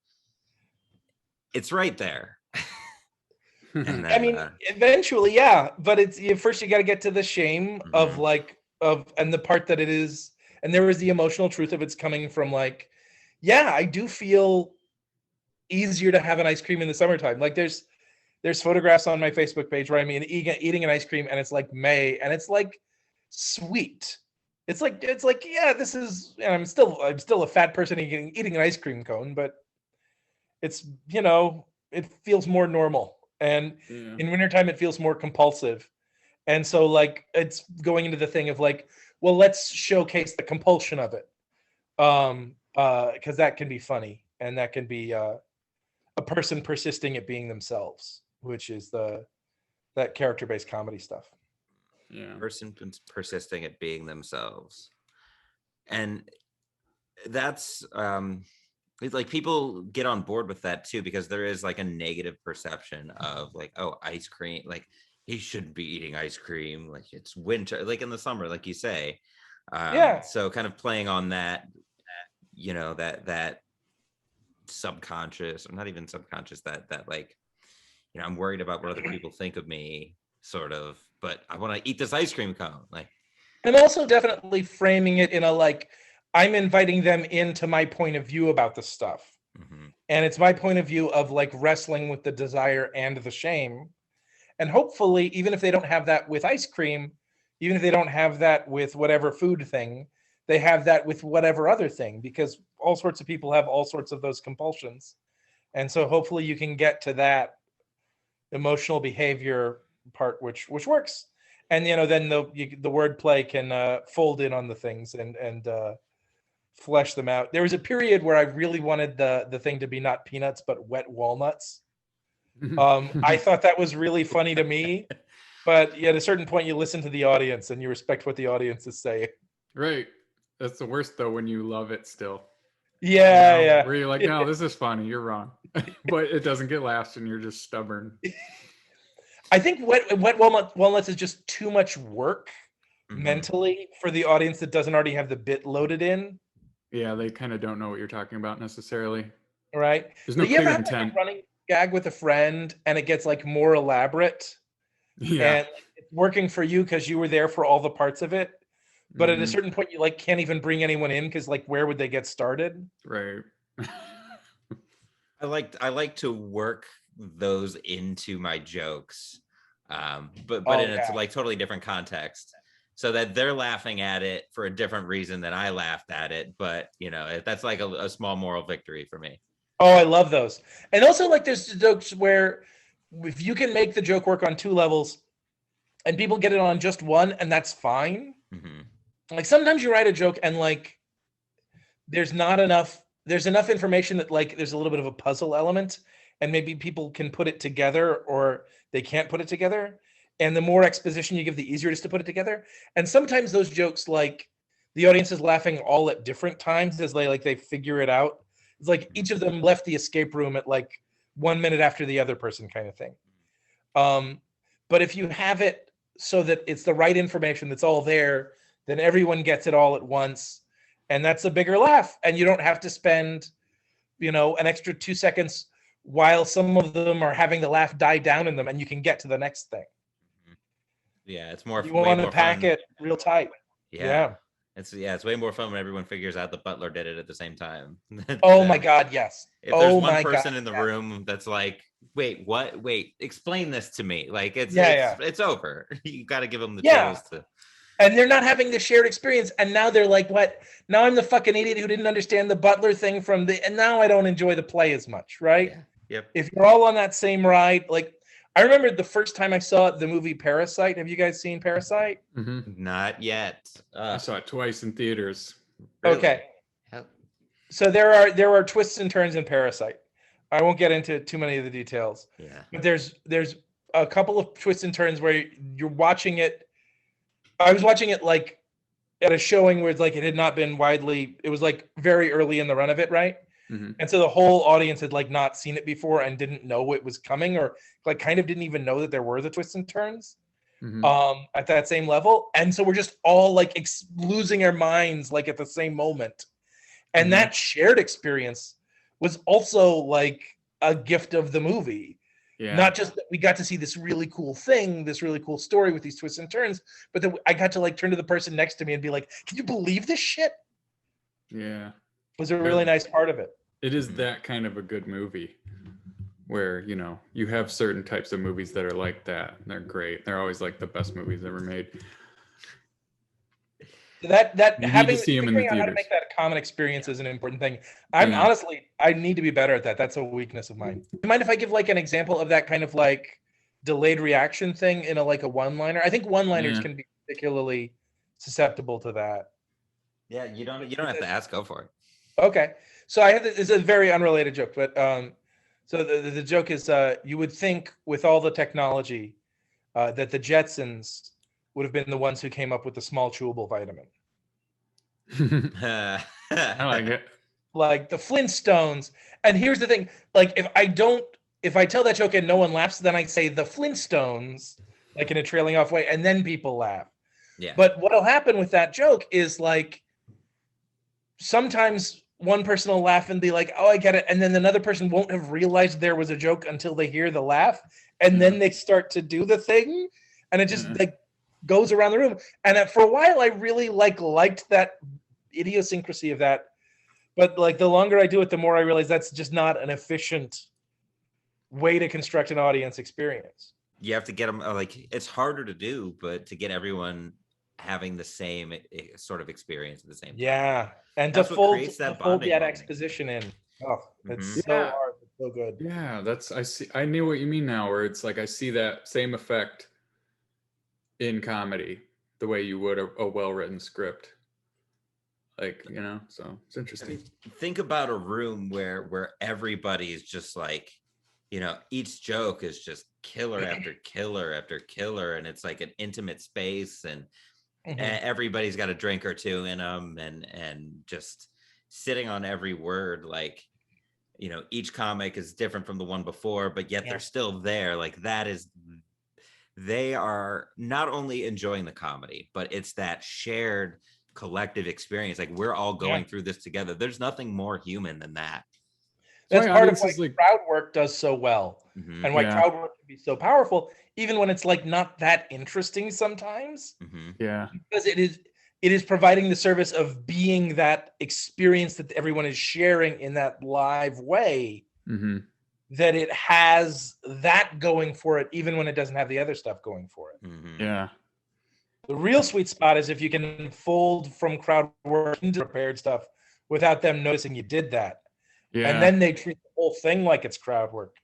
it's right there. Then, I mean, eventually, yeah, but it's first you got to get to the shame of and the part that it is, and there was the emotional truth of it's coming from like, yeah, I do feel easier to have an ice cream in the summertime. Like there's there's photographs on my Facebook page where I'm eating an ice cream and it's like May and it's like sweet. It's like yeah, this is. And I'm still a fat person eating an ice cream cone, but it's it feels more normal. And in wintertime it feels more compulsive. And so like it's going into the thing of like, well, let's showcase the compulsion of it, because that can be funny and that can be a person persisting at being themselves, which is that character-based comedy stuff. Yeah. Person persisting at being themselves, and that's it's like people get on board with that too, because there is like a negative perception of like, oh, ice cream, like he shouldn't be eating ice cream, like it's winter, like in the summer, like you say. So kind of playing on that, that subconscious, or not even subconscious, that like, I'm worried about what other people think of me, sort of, but I want to eat this ice cream cone, like. And also definitely framing it in a like, I'm inviting them into my point of view about the stuff. Mm-hmm. And it's my point of view of like wrestling with the desire and the shame. And hopefully, even if they don't have that with ice cream, even if they don't have that with whatever food thing, they have that with whatever other thing, because all sorts of people have all sorts of those compulsions. And so hopefully you can get to that emotional behavior part, which works. And, then the wordplay can fold in on the things and flesh them out. There was a period where I really wanted the thing to be not peanuts, but wet walnuts. I thought that was really funny to me, but at a certain point you listen to the audience and you respect what the audience is saying. Right. That's the worst though, when you love it still. Yeah. Where you're like, no, this is funny, you're wrong. But it doesn't get laughs and you're just stubborn. I think wet walnuts is just too much work mentally for the audience that doesn't already have the bit loaded in. Yeah, they kind of don't know what you're talking about necessarily. Right. There's no clear intent. Like a running gag with a friend and it gets like more elaborate. Yeah. And it's working for you because you were there for all the parts of it. But at a certain point you like can't even bring anyone in because like where would they get started? Right. I like to work those into my jokes, but in a like totally different context, so that they're laughing at it for a different reason than I laughed at it. But that's like a small moral victory for me. Oh, I love those. And also like there's jokes where if you can make the joke work on two levels and people get it on just one, and that's fine. Like sometimes you write a joke and like there's enough information that like there's a little bit of a puzzle element, and maybe people can put it together or they can't put it together. And the more exposition you give, the easier it is to put it together. And sometimes those jokes, like the audience is laughing all at different times as they figure it out. It's like each of them left the escape room at like 1 minute after the other person, kind of thing. But if you have it so that it's the right information that's all there, then everyone gets it all at once. And that's a bigger laugh. And you don't have to spend, an extra 2 seconds while some of them are having the laugh die down in them, and you can get to the next thing. Yeah, it's more. You want to pack it real tight. Yeah. It's way more fun when everyone figures out the butler did it at the same time. Oh my God, yes. If there's one person in the room that's like, wait, what? Wait, explain this to me. Like it's over. You got to give them the tools to. And they're not having the shared experience. And now they're like, what? Now I'm the fucking idiot who didn't understand the butler thing and now I don't enjoy the play as much, right? Yeah. Yep. If you're all on that same ride, like I remember the first time I saw the movie Parasite. Have you guys seen Parasite? Not yet. I saw it twice in theaters. Really? Okay. Yep. So there are twists and turns in Parasite. I won't get into too many of the details. Yeah. But there's a couple of twists and turns where you're watching it. I was watching it like at a showing where it's like it had not been widely. It was like very early in the run of it, right? And so the whole audience had like not seen it before and didn't know it was coming, or like kind of didn't even know that there were the twists and turns at that same level. And so we're just all like losing our minds like at the same moment. And that shared experience was also like a gift of the movie. Yeah. Not just that we got to see this really cool thing, this really cool story with these twists and turns, but that I got to like turn to the person next to me and be like, can you believe this shit? Yeah. Was a really nice part of it. It is that kind of a good movie. where, you know, you have certain types of movies that are like that. And they're great. They're always like the best movies ever made. That You need having to see 'em in the figuring out how to theaters. make that a common experience is an important thing. I'm Yeah. honestly, I need to be better at that. That's a weakness of mine. Do you mind if I give like an example of that kind of like delayed reaction thing in a like a one-liner? I think one-liners Yeah. can be particularly susceptible to that. Yeah, you don't have to ask. Go for it. Okay, so I have this is a very unrelated joke, but so the joke is you would think with all the technology that the Jetsons would have been the ones who came up with the small chewable vitamin. I like it. Like the Flintstones. And here's the thing, like if I tell that joke and no one laughs, then I say the Flintstones, like in a trailing off way, and then people laugh. Yeah. But what'll happen with that joke is like sometimes one person will laugh and be like, oh, I get it. And then another person won't have realized there was a joke until they hear the laugh. And then they start to do the thing. And it just like goes around the room. And for a while, I really liked that idiosyncrasy of that. But like the longer I do it, the more I realize that's just not an efficient way to construct an audience experience. You have to get them like it's harder to do, but to get everyone having the same sort of experience at the same time. Yeah, and That's to what fold creates that that bonding moment. exposition in. Oh, it's so Yeah. hard. It's so good. Yeah, I knew what you mean now, where it's like I see that same effect in comedy, the way you would a well-written script. Like, you know, so it's interesting. Think about a room where everybody is just like, you know, each joke is just killer after killer after killer, and it's like an intimate space, and everybody's got a drink or two in them, and just sitting on every word. Like, you know, each comic is different from the one before, but yet they're still there. Like they are not only enjoying the comedy, but it's that shared collective experience. Like we're all going through this together. There's nothing more human than that. That's part of why like, crowd work does so well, and why crowd work can be so powerful, even when it's like not that interesting sometimes. Yeah, because it is providing the service of being that experience that everyone is sharing in that live way. That it has that going for it, even when it doesn't have the other stuff going for it. Yeah. The real sweet spot is if you can fold from crowd work into prepared stuff without them noticing you did that. Yeah. And then they treat the whole thing like it's crowd work.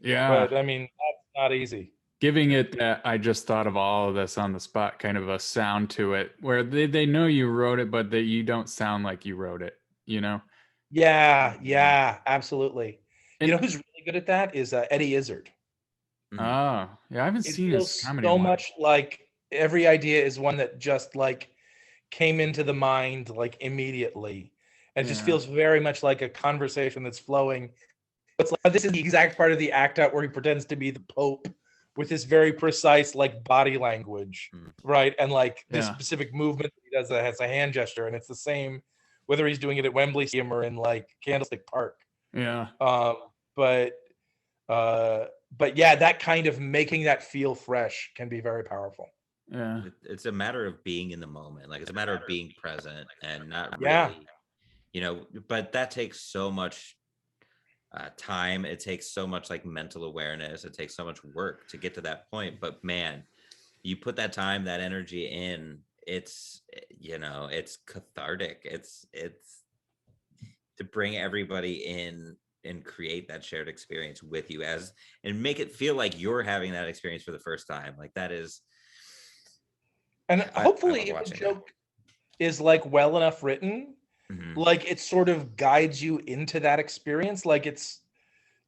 Yeah. But I mean, that's not easy. Giving it that I just thought of all of this on the spot kind of a sound to it, where they know you wrote it, but that you don't sound like you wrote it, you know? Yeah, absolutely. You know who's really good at that is Eddie Izzard. Oh, yeah, I haven't seen his comedy so much like every idea is one that just like came into the mind like immediately. And it just feels very much like a conversation that's flowing. It's like this is the exact part of the act out where he pretends to be the Pope with this very precise like body language, right? And like this specific movement that he does that has a hand gesture, and it's the same whether he's doing it at Wembley Stadium or in like Candlestick Park. Yeah. But yeah, that kind of making that feel fresh can be very powerful. Yeah. It's a matter of being in the moment. Like it's a matter of being present and not really, you know, but that takes so much time. It takes so much like mental awareness. It takes so much work to get to that point. But man, you put that time, that energy in, it's, you know, it's cathartic. It's to bring everybody in and create that shared experience with you and make it feel like you're having that experience for the first time. Like that is. And hopefully if a joke is like well enough written, like it sort of guides you into that experience. Like it's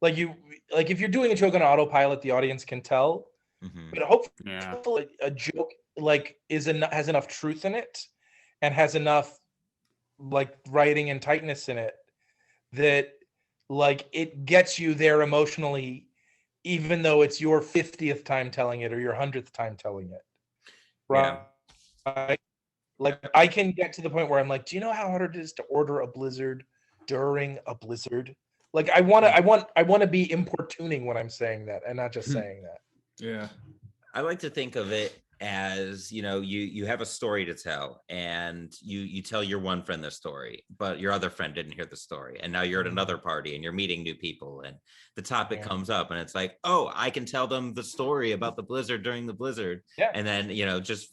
like if you're doing a joke on autopilot, the audience can tell. But hopefully a joke like has enough truth in it and has enough like writing and tightness in it that like it gets you there emotionally, even though it's your 50th time telling it or your 100th time telling it. Right. Like I can get to the point where I'm like, do you know how hard it is to order a blizzard during a blizzard? Like I want to be importuning when I'm saying that and not just saying that. Yeah. I like to think of it as you have a story to tell, and you tell your one friend the story, but your other friend didn't hear the story, and now you're at another party and you're meeting new people, and the topic comes up, and it's like, oh, I can tell them the story about the blizzard during the blizzard. And then just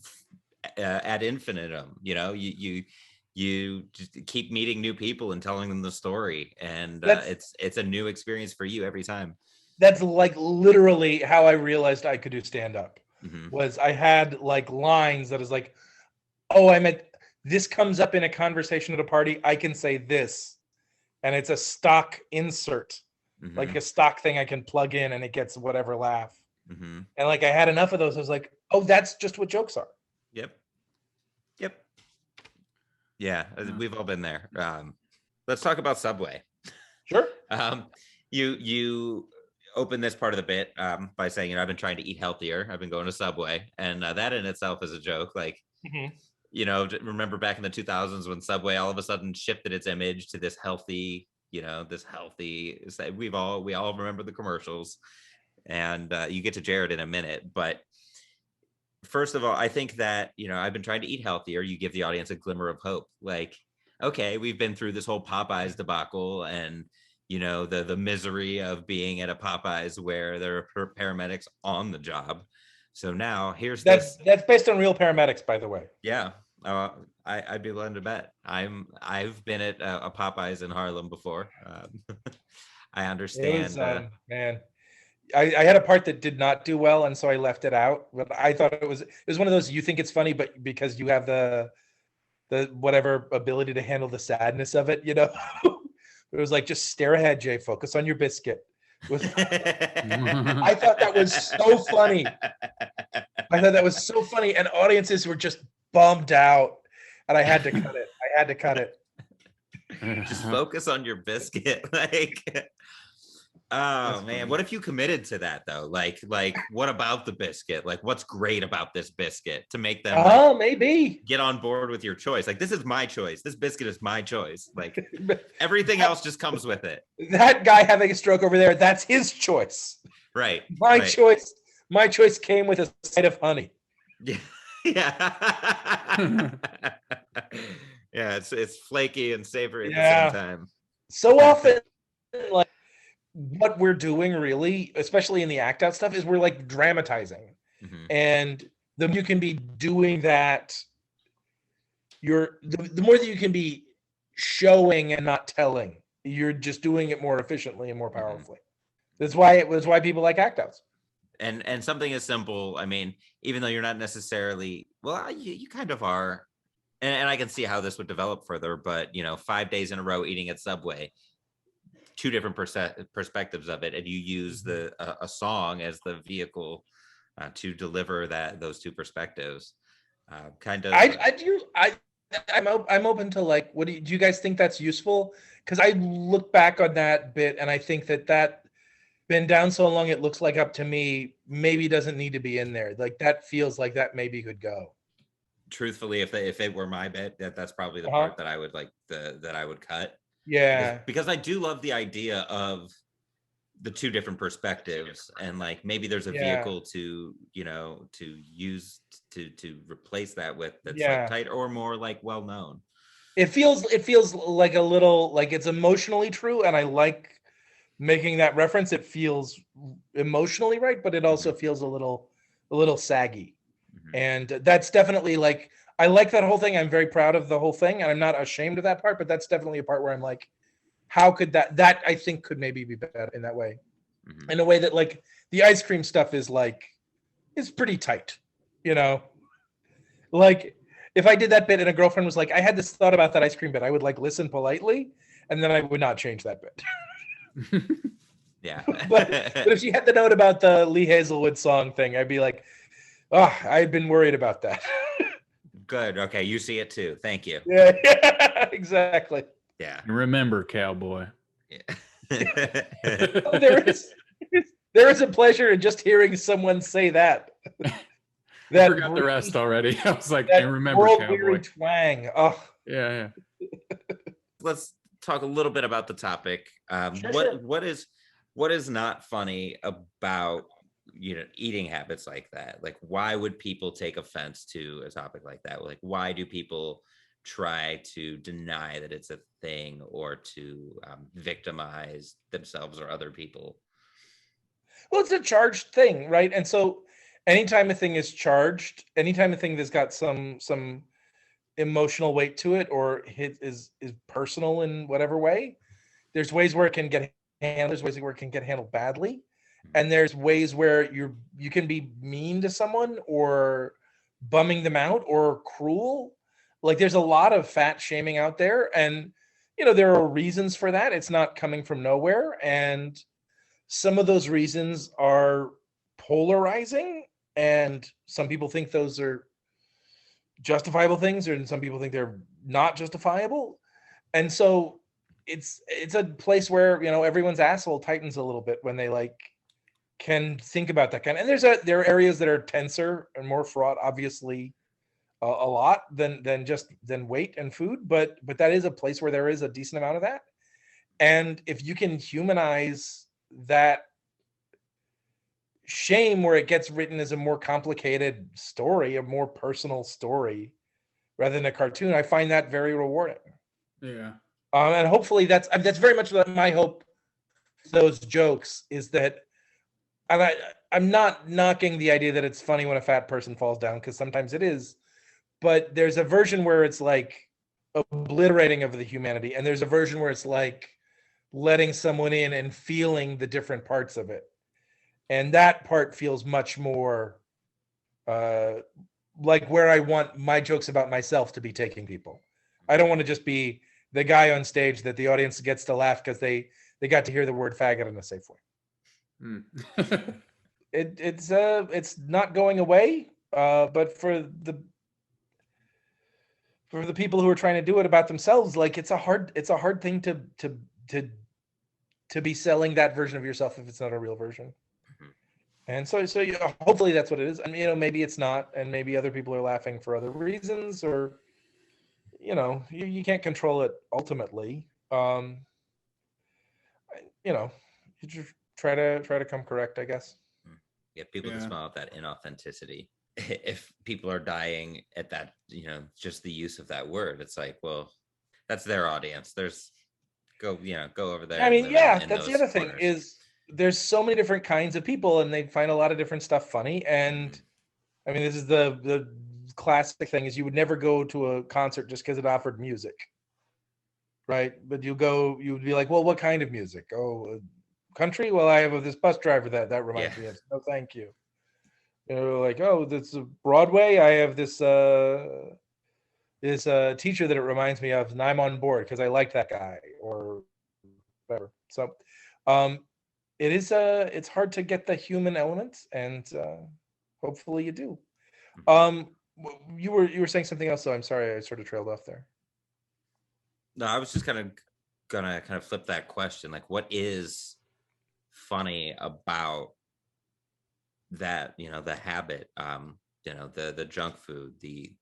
ad infinitum, you just keep meeting new people and telling them the story, and it's a new experience for you every time. That's like literally how I realized I could do stand-up. Mm-hmm. Was I had like lines that is like, oh, this comes up in a conversation at a party, I can say this, and it's a stock insert, Mm-hmm. like a stock thing I can plug in and it gets whatever laugh. Mm-hmm. And like I had enough of those, I was like, oh, that's just what jokes are. Yep. Yeah, we've all been there. Let's talk about Subway. Sure. You open this part of the bit by saying, I've been trying to eat healthier. I've been going to Subway, and that in itself is a joke. Like, remember back in the 2000s when Subway all of a sudden shifted its image to this healthy. We all remember the commercials, and you get to Jared in a minute, but. First of all, I think that, I've been trying to eat healthier. You give the audience a glimmer of hope. Like, okay, we've been through this whole Popeyes debacle, and, the misery of being at a Popeyes where there are paramedics on the job. So now here's that's based on real paramedics, by the way. Yeah. I'd be willing to bet. I've been at a Popeyes in Harlem before. I understand. Man. I had a part that did not do well, and so I left it out. But I thought it was one of those, you think it's funny, but because you have the whatever ability to handle the sadness of it, It was like, just stare ahead, Jay. Focus on your biscuit. I thought that was so funny. And audiences were just bummed out, and I had to cut it. Just focus on your biscuit, like. Oh man, what if you committed to that though? Like what about the biscuit? Like, what's great about this biscuit to make them maybe get on board with your choice? Like, this is my choice. This biscuit is my choice. Like, everything else just comes with it. That guy having a stroke over there, that's his choice. Right. My choice came with a side of honey. Yeah. Yeah, it's flaky and savory at the same time. So often, like, what we're doing really, especially in the act out stuff, is we're like dramatizing. Mm-hmm. And the more you can be doing that, the more that you can be showing and not telling, you're just doing it more efficiently and more powerfully. Mm-hmm. That's why people like act outs. And something as simple, I mean, even though you're not necessarily, well, you kind of are, and I can see how this would develop further, but 5 days in a row eating at Subway, two different perspectives of it, and you use a song as the vehicle to deliver those two perspectives. I'm open to, like, do you guys think that's useful? Because I look back on that bit and I think that been down so long it looks like up to me maybe doesn't need to be in there. Like, that feels like that maybe could go. Truthfully, if it were my bit, that's probably the part that I would that I would cut. Yeah, because I do love the idea of the two different perspectives, and like maybe there's a vehicle to use to replace that with that's like tight or more like well known. It feels like a little, like, it's emotionally true, and I like making that reference. It feels emotionally right, but it also feels a little saggy. Mm-hmm. And that's definitely, like, I like that whole thing. I'm very proud of the whole thing, and I'm not ashamed of that part, but that's definitely a part where I'm like, how could that I think could maybe be better in that way. Mm-hmm. In a way that, like, the ice cream stuff is pretty tight, Like, if I did that bit and a girlfriend was like, I had this thought about that ice cream bit, I would, like, listen politely, and then I would not change that bit. Yeah. but if she had the note about the Lee Hazelwood song thing, I'd be like, oh, I've been worried about that. Good. Okay, you see it too. Thank you. Yeah, exactly. Yeah. Remember, cowboy. Yeah. there is a pleasure in just hearing someone say that. I forgot the rest already. I was like, and remember, cowboy. Twang. Oh. Yeah. Let's talk a little bit about the topic. Sure. What is not funny about eating habits like that. Like, why would people take offense to a topic like that? Like, why do people try to deny that it's a thing, or to victimize themselves or other people? Well, it's a charged thing, right? And so anytime a thing is charged, anytime a thing that's got some emotional weight to it, or is personal in whatever way, there's ways where it can get handled, there's ways where it can get handled badly, and there's ways where you can be mean to someone, or bumming them out, or cruel. Like, there's a lot of fat shaming out there, and there are reasons for that. It's not coming from nowhere, and some of those reasons are polarizing, and some people think those are justifiable things, and some people think they're not justifiable. And so it's a place where everyone's asshole tightens a little bit when they can think about that kind of, and there are areas that are tenser and more fraught, obviously, a lot than weight and food, but that is a place where there is a decent amount of that. And if you can humanize that shame, where it gets written as a more complicated story, a more personal story, rather than a cartoon, I find that very rewarding. Yeah. And hopefully that's very much my hope. Those jokes is that, and I'm not knocking the idea that it's funny when a fat person falls down, because sometimes it is, but there's a version where it's like obliterating of the humanity, and there's a version where it's like letting someone in and feeling the different parts of it. And that part feels much more like where I want my jokes about myself to be taking people. I don't want to just be the guy on stage that the audience gets to laugh because they got to hear the word faggot in a safe way. It's not going away, but for the people who are trying to do it about themselves, like, it's a hard thing to be selling that version of yourself if it's not a real version. And so hopefully that's what it is. And maybe it's not, and maybe other people are laughing for other reasons, or you can't control it ultimately. You just try to come correct, I guess. Yeah, people can smell out that inauthenticity. If people are dying at that, just the use of that word, it's like, well, that's their audience. Go over there. I mean, that's the other thing is, there's so many different kinds of people, and they find a lot of different stuff funny. And I mean, this is the classic thing is, you would never go to a concert just because it offered music, right? But you'd be like, well, what kind of music? Oh, country? Well, I have this bus driver that reminds me of. No, thank you. Like, oh, this is Broadway. I have this teacher that it reminds me of, and I'm on board because I like that guy, or whatever. So it's hard to get the human elements, and hopefully you do. You were saying something else, so I'm sorry, I sort of trailed off there. No, I was just gonna flip that question. Like, what is funny about that, the habit, the junk food, the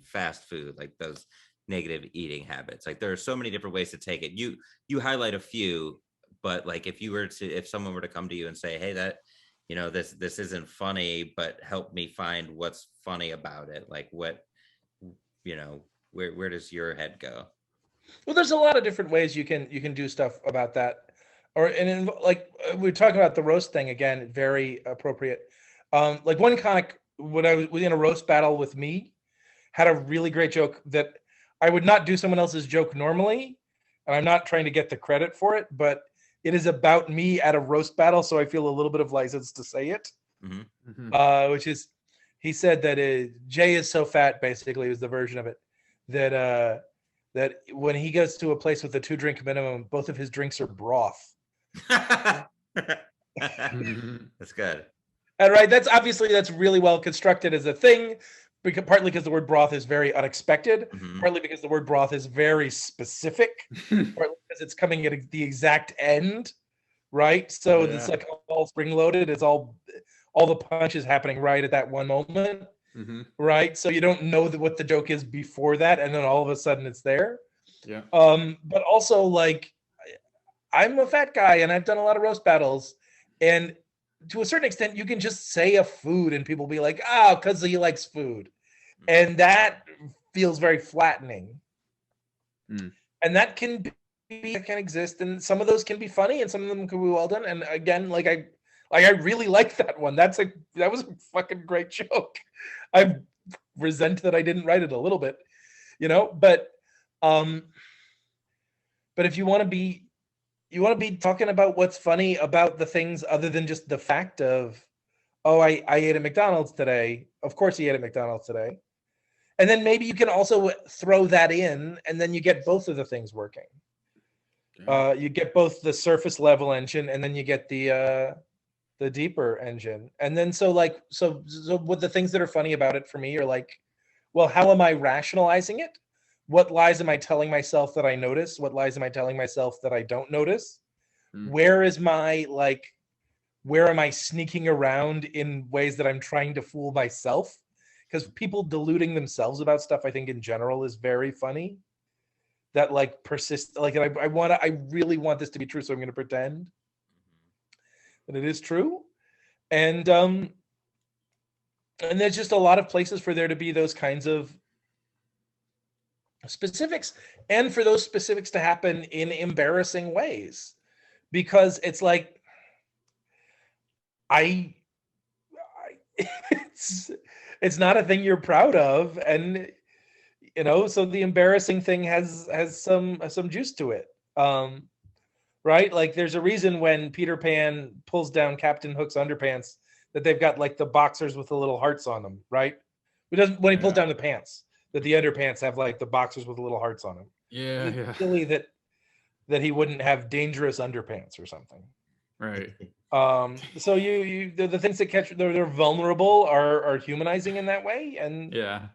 fast food, like those negative eating habits? Like, there are so many different ways to take it. You highlight a few, but like, if someone were to come to you and say, hey, that this isn't funny, but help me find what's funny about it, like, what, where does your head go? Well, there's a lot of different ways you can do stuff about that. Like, we're talking about the roast thing again, very appropriate. Like, one comic, when I was in a roast battle with me, had a really great joke that I would not do someone else's joke normally, and I'm not trying to get the credit for it, but it is about me at a roast battle, so I feel a little bit of license to say it. Which is, he said that Jay is so fat, basically, was the version of it, that when he goes to a place with a 2-drink minimum, both of his drinks are broth. That's good. And right, that's really well constructed as a thing, partly because the word broth is very unexpected, partly because the word broth is very specific, partly because it's coming at the exact end, right? So it's like all spring-loaded. It's all the punches happening right at that one moment, right? So you don't know what the joke is before that, and then all of a sudden it's there. Yeah. But also, like, I'm a fat guy, and I've done a lot of roast battles, and to a certain extent, you can just say a food and people be like, oh, because he likes food. And that feels very flattening. And that can exist, and some of those can be funny, and some of them can be well done. And again, I really like that one. That was a fucking great joke. I resent that I didn't write it a little bit, but if you want to be talking about what's funny about the things other than just the fact of, oh, I ate at McDonald's today. Of course he ate at McDonald's today. And then maybe you can also throw that in, and then you get both of the things working. You get both the surface level engine, and then you get the deeper engine. And then so what the things that are funny about it for me are like, well, how am I rationalizing it? What lies am I telling myself that I notice? What lies am I telling myself that I don't notice? Where am I sneaking around in ways that I'm trying to fool myself? Because people deluding themselves about stuff, I think in general, is very funny. That persist. I really want this to be true, so I'm going to pretend that it is true. And there's just a lot of places for there to be those kinds of specifics, and for those specifics to happen in embarrassing ways, because it's like it's not a thing you're proud of, and so the embarrassing thing has some juice to it, right? Like there's a reason when Peter Pan pulls down Captain Hook's underpants that they've got the boxers with the little hearts on them, right? When he pulls down the pants, that the underpants have the boxers with the little hearts on them. It's silly that he wouldn't have dangerous underpants or something. Right. So the things that catch, they're vulnerable, are humanizing in that way. And yeah.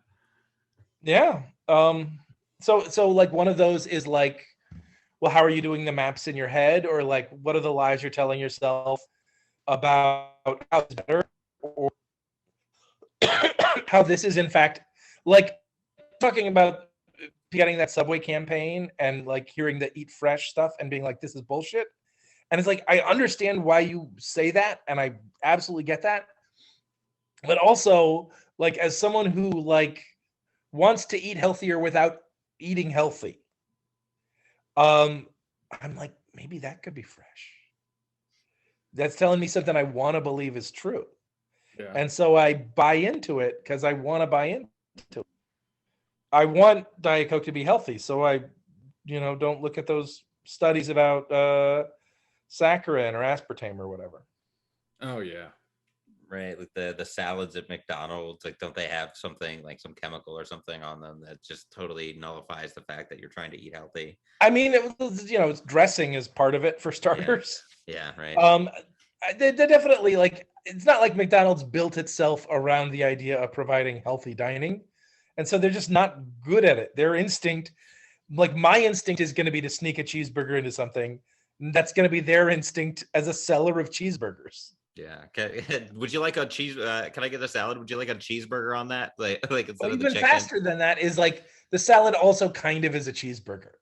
So one of those is well, how are you doing the maps in your head? Or what are the lies you're telling yourself about how it's better, or how this is in fact, talking about getting that Subway campaign and hearing the eat fresh stuff and being this is bullshit. And it's I understand why you say that, and I absolutely get that. But also, as someone who wants to eat healthier without eating healthy, I'm maybe that could be fresh. That's telling me something I want to believe is true. Yeah. And so I buy into it because I want to buy into it. I want Diet Coke to be healthy, so I, don't look at those studies about saccharin or aspartame or whatever. Oh yeah, right. The salads at McDonald's, don't they have something some chemical or something on them that just totally nullifies the fact that you're trying to eat healthy? I mean, it's dressing is part of it for starters. Yeah, right. They're definitely it's not like McDonald's built itself around the idea of providing healthy dining. And so they're just not good at it. Their instinct, my instinct is going to be to sneak a cheeseburger into something. That's going to be their instinct as a seller of cheeseburgers. Yeah. Would you like a cheese? Can I get a salad? Would you like a cheeseburger on that? Instead of the even chicken? faster than that is the salad also kind of is a cheeseburger.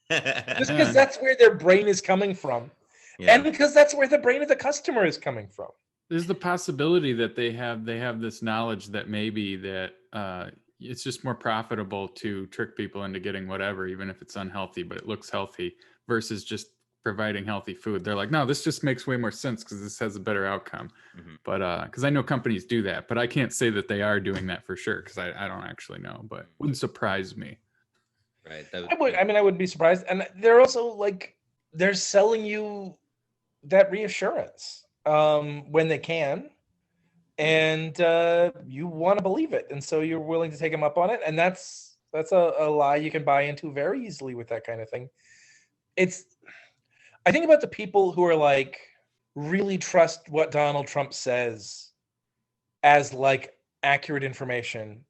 Just because that's where their brain is coming from. Yeah. And because that's where the brain of the customer is coming from. There's the possibility that they have this knowledge that maybe that it's just more profitable to trick people into getting whatever, even if it's unhealthy, but it looks healthy, versus just providing healthy food. They're no, this just makes way more sense because this has a better outcome. Mm-hmm. But because I know companies do that, but I can't say that they are doing that for sure because I don't actually know, but it wouldn't surprise me. Right. I wouldn't be surprised. And they're also they're selling you that reassurance when they can. And you want to believe it, and so you're willing to take them up on it, and that's a lie you can buy into very easily with that kind of thing. I think about the people who are really trust what Donald Trump says as accurate information.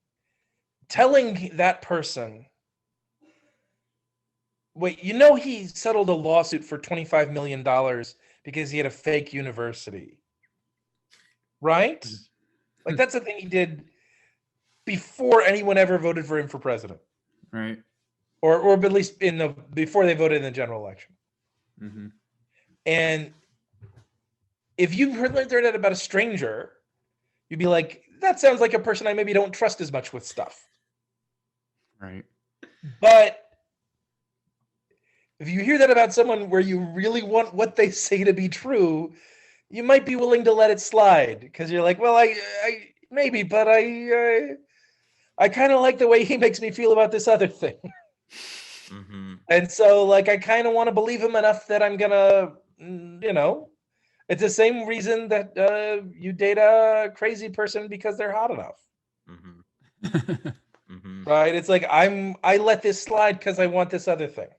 Telling that person, wait, he settled a lawsuit for $25 million because he had a fake university. Right? That's the thing he did before anyone ever voted for him for president. Right. Or at least before they voted in the general election. Mm-hmm. And if you heard that about a stranger, you'd be like, that sounds like a person I maybe don't trust as much with stuff. Right. But if you hear that about someone where you really want what they say to be true, you might be willing to let it slide because you're like, well, I maybe, but I kind of like the way he makes me feel about this other thing. Mm-hmm. And so, like, I kind of want to believe him enough that I'm gonna, it's the same reason that you date a crazy person because they're hot enough. Mm-hmm. Mm-hmm. Right? It's like I let this slide because I want this other thing.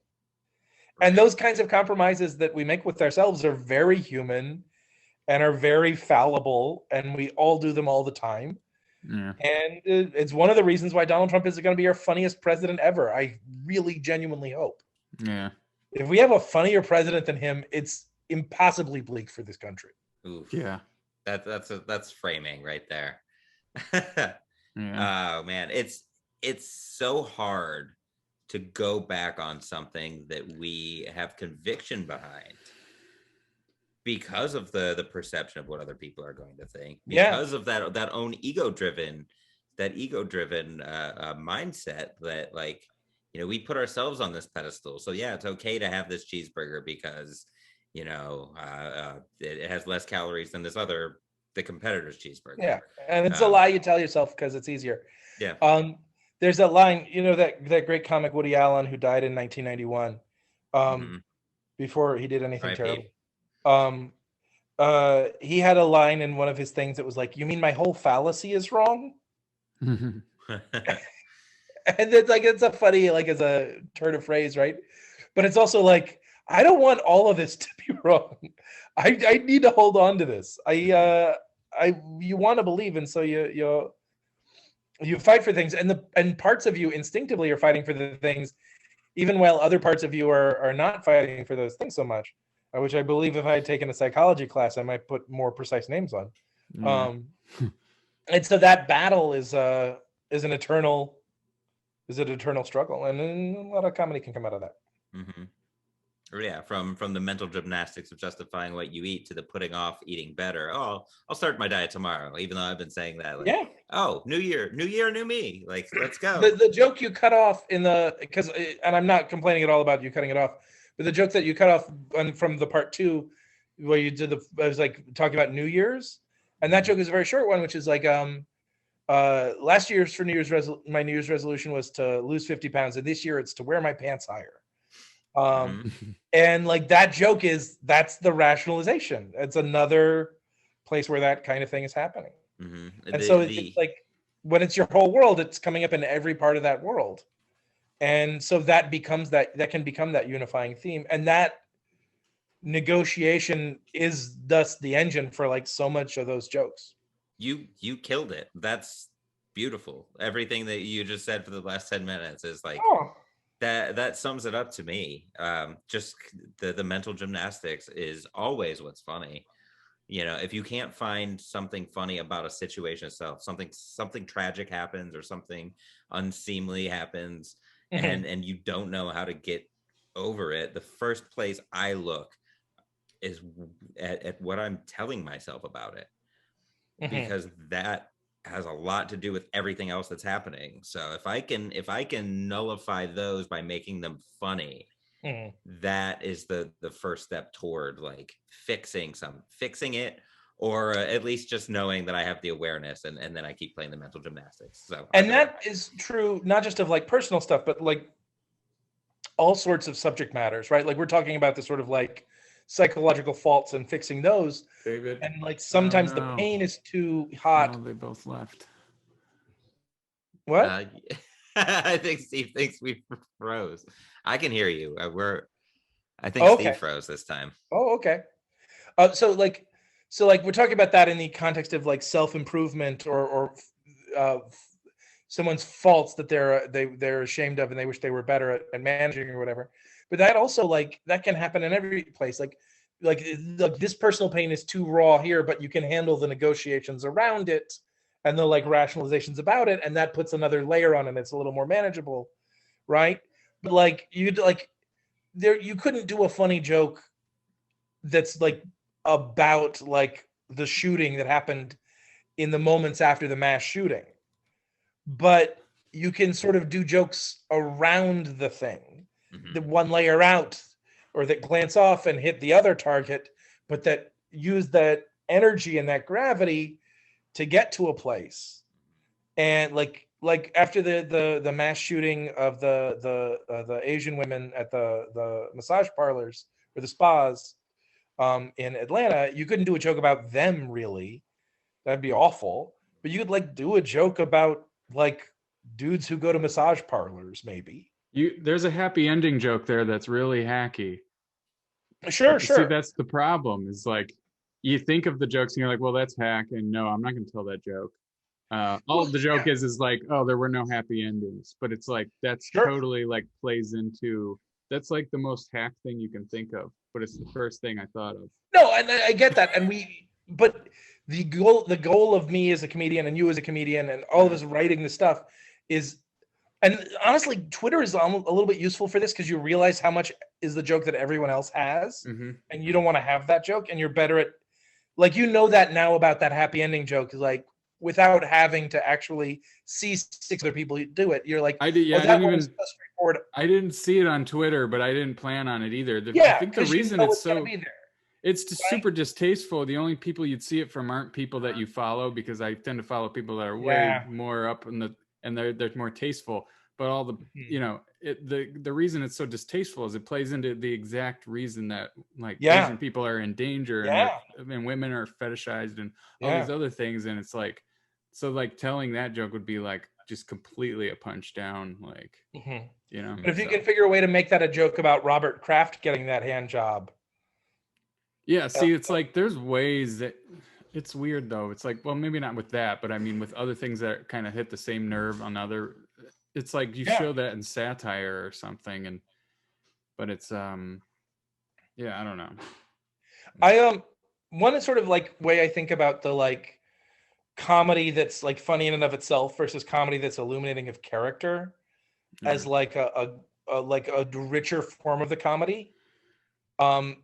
And those kinds of compromises that we make with ourselves are very human and are very fallible, and we all do them all the time. Yeah. And it's one of the reasons why Donald Trump is going to be our funniest president ever. I really genuinely hope. Yeah. If we have a funnier president than him, it's impossibly bleak for this country. Oof. Yeah. That's framing right there. Yeah. Oh man, it's so hard to go back on something that we have conviction behind because of the perception of what other people are going to think, because of that own ego driven mindset that, like, we put ourselves on this pedestal. So yeah, it's okay to have this cheeseburger because it has less calories than the competitor's cheeseburger. Yeah, and it's a lie you tell yourself because it's easier. Yeah. There's that line, that great comic Woody Allen, who died in 1991, before he did anything terrible. He had a line in one of his things that was like, "You mean my whole fallacy is wrong?" And it's a funny, like, as a turn of phrase, right? But it's also like, I don't want all of this to be wrong. I need to hold on to this. You want to believe, and so you fight for things, and parts of you instinctively are fighting for the things, even while other parts of you are not fighting for those things so much. Which I believe if I had taken a psychology class, I might put more precise names on. Yeah. And so that battle is an eternal struggle, and a lot of comedy can come out of that. Mm-hmm. Yeah, from the mental gymnastics of justifying what you eat to the putting off eating better. Oh, I'll start my diet tomorrow, even though I've been saying that. Like, yeah. Oh, new year, new me. Like, let's go. The joke you cut off and I'm not complaining at all about you cutting it off, but the joke that you cut off from the part 2, where you did I was like talking about New Year's, and that joke is a very short one, which is like, last year's for my New Year's resolution was to lose 50 pounds, and this year it's to wear my pants higher. And like that joke that's the rationalization. It's another place where that kind of thing is happening. Mm-hmm. And so it's like, when it's your whole world, it's coming up in every part of that world. And so that can become that unifying theme. And that negotiation is thus the engine for like so much of those jokes. You killed it. That's beautiful. Everything that you just said for the last 10 minutes is like, that sums it up to me. Just the mental gymnastics is always what's funny. If you can't find something funny about a situation itself, something tragic happens or something unseemly happens, and you don't know how to get over it, the first place I look is at what I'm telling myself about it, because that has a lot to do with everything else that's happening. So if I can nullify those by making them funny, that is the first step toward like fixing it, or at least just knowing that I have the awareness, and then I keep playing the mental gymnastics. So, and that is true not just of like personal stuff, but like all sorts of subject matters, right? Like we're talking about the sort of like psychological faults and fixing those, David, and like sometimes the pain is too hot. No, they both left. What? I think Steve thinks we froze. I can hear you. I think Steve froze this time. Oh, okay. So we're talking about that in the context of like self-improvement or someone's faults that they're ashamed of and they wish they were better at managing or whatever. But that also, like, that can happen in every place. Like this personal pain is too raw here, but you can handle the negotiations around it and the like rationalizations about it, and that puts another layer on it. It's a little more manageable, right? But like you couldn't do a funny joke that's like about like the shooting that happened in the moments after the mass shooting, but you can sort of do jokes around the thing, Mhm. the one layer out, or that glance off and hit the other target, but that use that energy and that gravity to get to a place. And like after the mass shooting of the Asian women at the massage parlors or the spas in Atlanta, you couldn't do a joke about them really. That'd be awful. But you could like do a joke about like dudes who go to massage parlors, maybe. There's a happy ending joke there that's really hacky. Sure, See, sure. that's the problem. Is like you think of the jokes and you're like, well, that's hack, and no, I'm not going to tell that joke. All the joke is like, oh, there were no happy endings, but it's like that's Sure. totally like plays into that's like the most hack thing you can think of, but it's the first thing I thought of. No, and I get that, but the goal of me as a comedian and you as a comedian and all of us writing this stuff is, and honestly, Twitter is a little bit useful for this because you realize how much is the joke that everyone else has, and you don't want to have that joke, and you're better at, like, you know that now about that happy ending joke is like without having to actually see 6 other people do it. You're like, I did, yeah, oh, that one was so straightforward. I didn't see it on Twitter, but I didn't plan on it either. Yeah, I think the reason you know it's so be there. it's just super distasteful. The only people you'd see it from aren't people that you follow, because I tend to follow people that are way more up in the, and they're more tasteful. But all the, you know, the reason it's so distasteful is it plays into the exact reason that like Asian people are in danger and women are fetishized and all these other things. And it's like, so like telling that joke would be like just completely a punch down, like, you know. But if you can figure a way to make that a joke about Robert Kraft getting that hand job. Yeah, see, it's like there's ways that it's weird though. It's like, well, maybe not with that, but I mean with other things that kind of hit the same nerve on other. It's like you show that in satire or something, and but it's yeah, I don't know. I one sort of like way I think about the like comedy that's like funny in and of itself versus comedy that's illuminating of character as like a richer form of the comedy.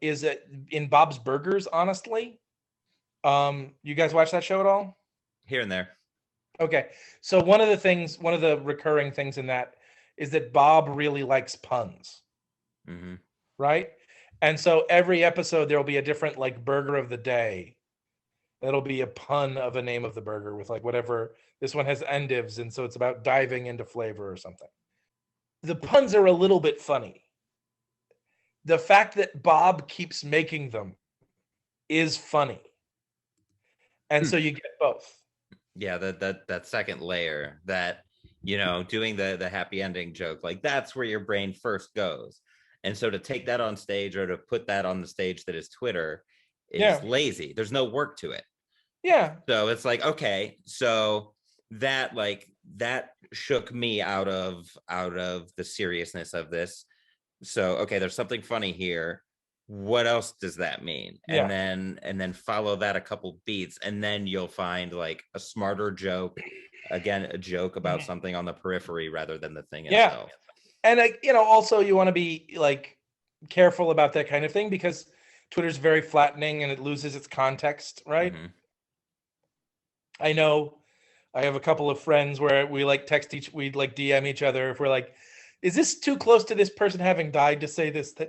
Is it in Bob's Burgers, honestly? You guys watch that show at all? Here and there. Okay. So one of the recurring things in that is that Bob really likes puns. Right? And so every episode there will be a different like burger of the day. That'll be a pun of a name of the burger with like whatever. This one has endives, and so it's about diving into flavor or something. The puns are a little bit funny. The fact that Bob keeps making them is funny. And so you get both. Yeah, that second layer, that, you know, doing the happy ending joke, like that's where your brain first goes. And so to take that on stage or to put that on the stage that is Twitter is lazy. There's no work to it. Yeah. So it's like, okay, so that shook me out of the seriousness of this. So okay, there's something funny here. What else does that mean? And then follow that a couple beats, and then you'll find like a smarter joke, again, a joke about something on the periphery rather than the thing itself. And you know, also you want to be like careful about that kind of thing because Twitter's very flattening and it loses its context, right? I know I have a couple of friends where we like we like DM each other if we're like, is this too close to this person having died to say this thing?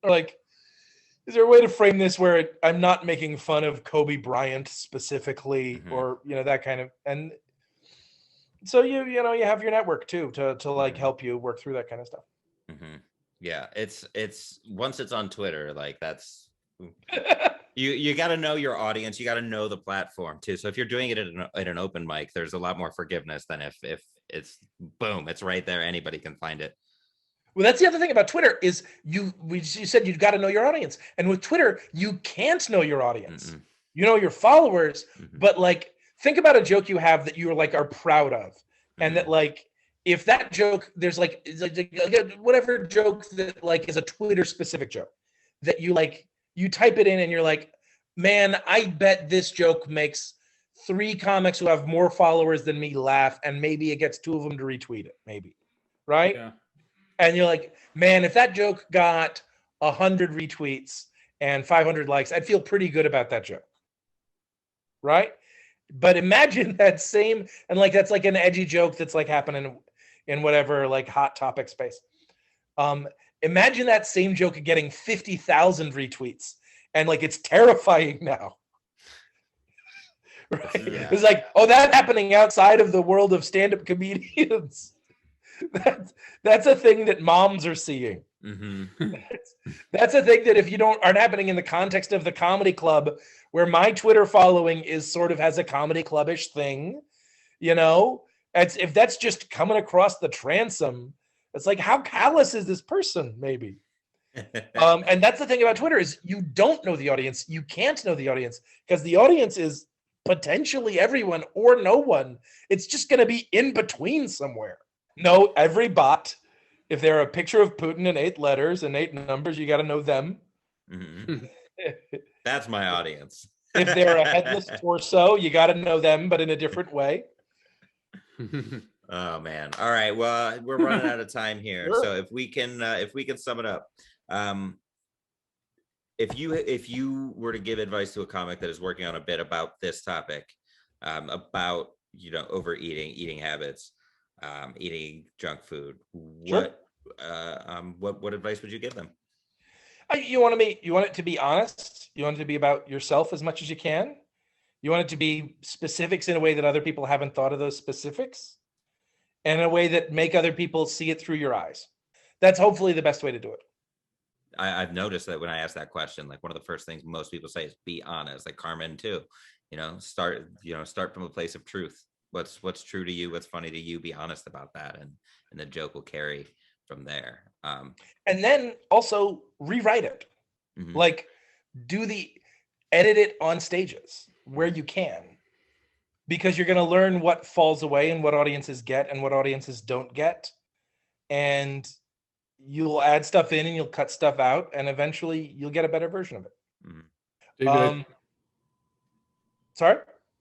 Or like, is there a way to frame this where I'm not making fun of Kobe Bryant specifically, or you know, that kind of, and so you know you have your network too to like help you work through that kind of stuff. Yeah, it's once it's on Twitter, like that's you got to know your audience, you got to know the platform too. So if you're doing it at an open mic, there's a lot more forgiveness than if it's boom, it's right there, anybody can find it. Well, that's the other thing about Twitter is you said you've got to know your audience. And with Twitter, you can't know your audience. You know your followers, but like think about a joke you have that you like are proud of. And that like if that joke, there's like whatever joke that like is a Twitter specific joke that you like, you type it in and you're like, man, I bet this joke makes 3 comics who have more followers than me laugh, and maybe it gets 2 of them to retweet it, maybe. Right? Yeah. And you're like, man, if that joke got 100 retweets and 500 likes, I'd feel pretty good about that joke. Right? But imagine that same, and like that's like an edgy joke that's like happening in whatever like hot topic space. Imagine that same joke getting 50,000 retweets, and like it's terrifying now. Right? Yeah. It's like, oh, that's happening outside of the world of stand-up comedians. That's a thing that moms are seeing. Mm-hmm. That's a thing that if you aren't happening in the context of the comedy club, where my Twitter following is sort of has a comedy clubbish thing, you know, if that's just coming across the transom, it's like, how callous is this person? Maybe. And that's the thing about Twitter is you don't know the audience. You can't know the audience because the audience is potentially everyone or no one. It's just going to be in between somewhere. No, every bot. If they're a picture of Putin in 8 letters and 8 numbers, you got to know them. Mm-hmm. That's my audience. If they're a headless torso, you got to know them, but in a different way. Oh man! All right. Well, we're running out of time here, Sure. so if we can sum it up, if you were to give advice to a comic that is working on a bit about this topic, about overeating, eating habits, eating junk food, Sure. what advice would you give them? You want it to be honest. You want it to be about yourself as much as you can. You want it to be specifics in a way that other people haven't thought of those specifics, and in a way that make other people see it through your eyes. That's hopefully the best way to do it. I've noticed that when I ask that question, like one of the first things most people say is be honest, like Carmen too. Start from a place of truth. What's true to you, what's funny to you, be honest about that, and the joke will carry from there. And then also rewrite it. Mhm. Like edit it on stages where you can, because you're going to learn what falls away and what audiences get and what audiences don't get. And you'll add stuff in and you'll cut stuff out, and eventually you'll get a better version of it. Mhm. David, Sorry?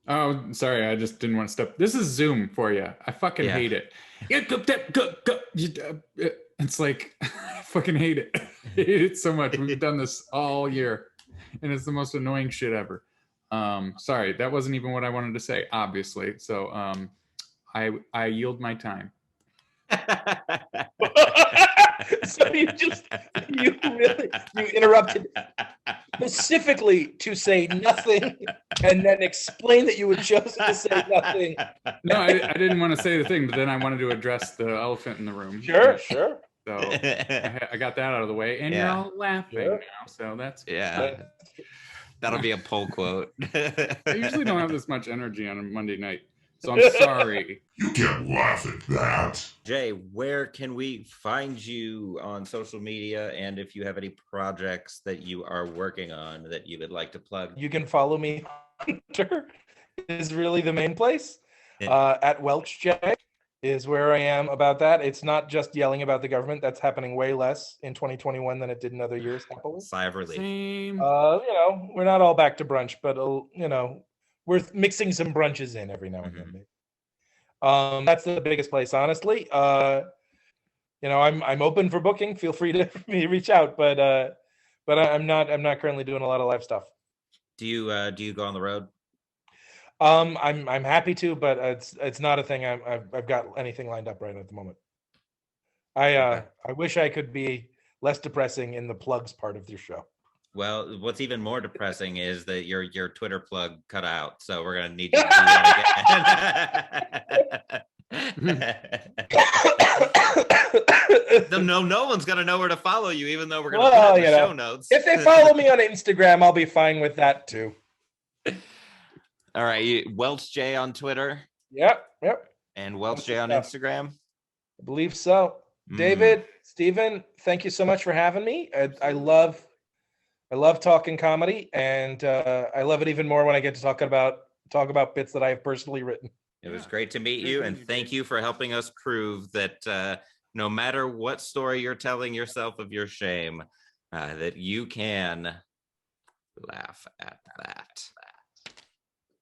oh, sorry. I just didn't want to step. This is Zoom for you. I fucking Yeah. hate it. It's like, I fucking hate it. I hate it so much. We've done this all year, and it's the most annoying shit ever. Sorry, that wasn't even what I wanted to say, obviously. So I yield my time. So you interrupted specifically to say nothing and then explain that you had chosen to say nothing. No, I didn't want to say the thing, but then I wanted to address the elephant in the room. Sure. So I got that out of the way, and you're all laughing Sure. now. So that's Yeah. That'll be a poll quote. I usually don't have this much energy on a Monday night, so I'm sorry. You can't laugh at that. Jay, where can we find you on social media? And if you have any projects that you are working on that you would like to plug? You can follow me on Twitter is really the main place. Yeah. At Welch Jay is where I am about that. It's not just yelling about the government. That's happening way less in 2021 than it did in other years, happily. Sigh of relief. Same. We're not all back to brunch, but we're mixing some brunches in every now and then. Maybe. That's the biggest place, honestly. I'm open for booking. Feel free to reach out, but I'm not currently doing a lot of live stuff. Do you go on the road? I'm happy to, but it's not a thing I've got anything lined up right at the moment. I wish I could be less depressing in the plugs part of your show. Well, what's even more depressing is that your Twitter plug cut out, so we're gonna need you to do that again. No one's gonna know where to follow you, even though we're gonna put it in the show notes. If they follow me on Instagram, I'll be fine with that too. All right, Welch J on Twitter. Yep. And Welch J on Instagram. I believe so. David, Stephen, thank you so much for having me. I love talking comedy, and I love it even more when I get to talk about bits that I have personally written. It was great to meet you, and thank you for helping us prove that no matter what story you're telling yourself of your shame, that you can laugh at that.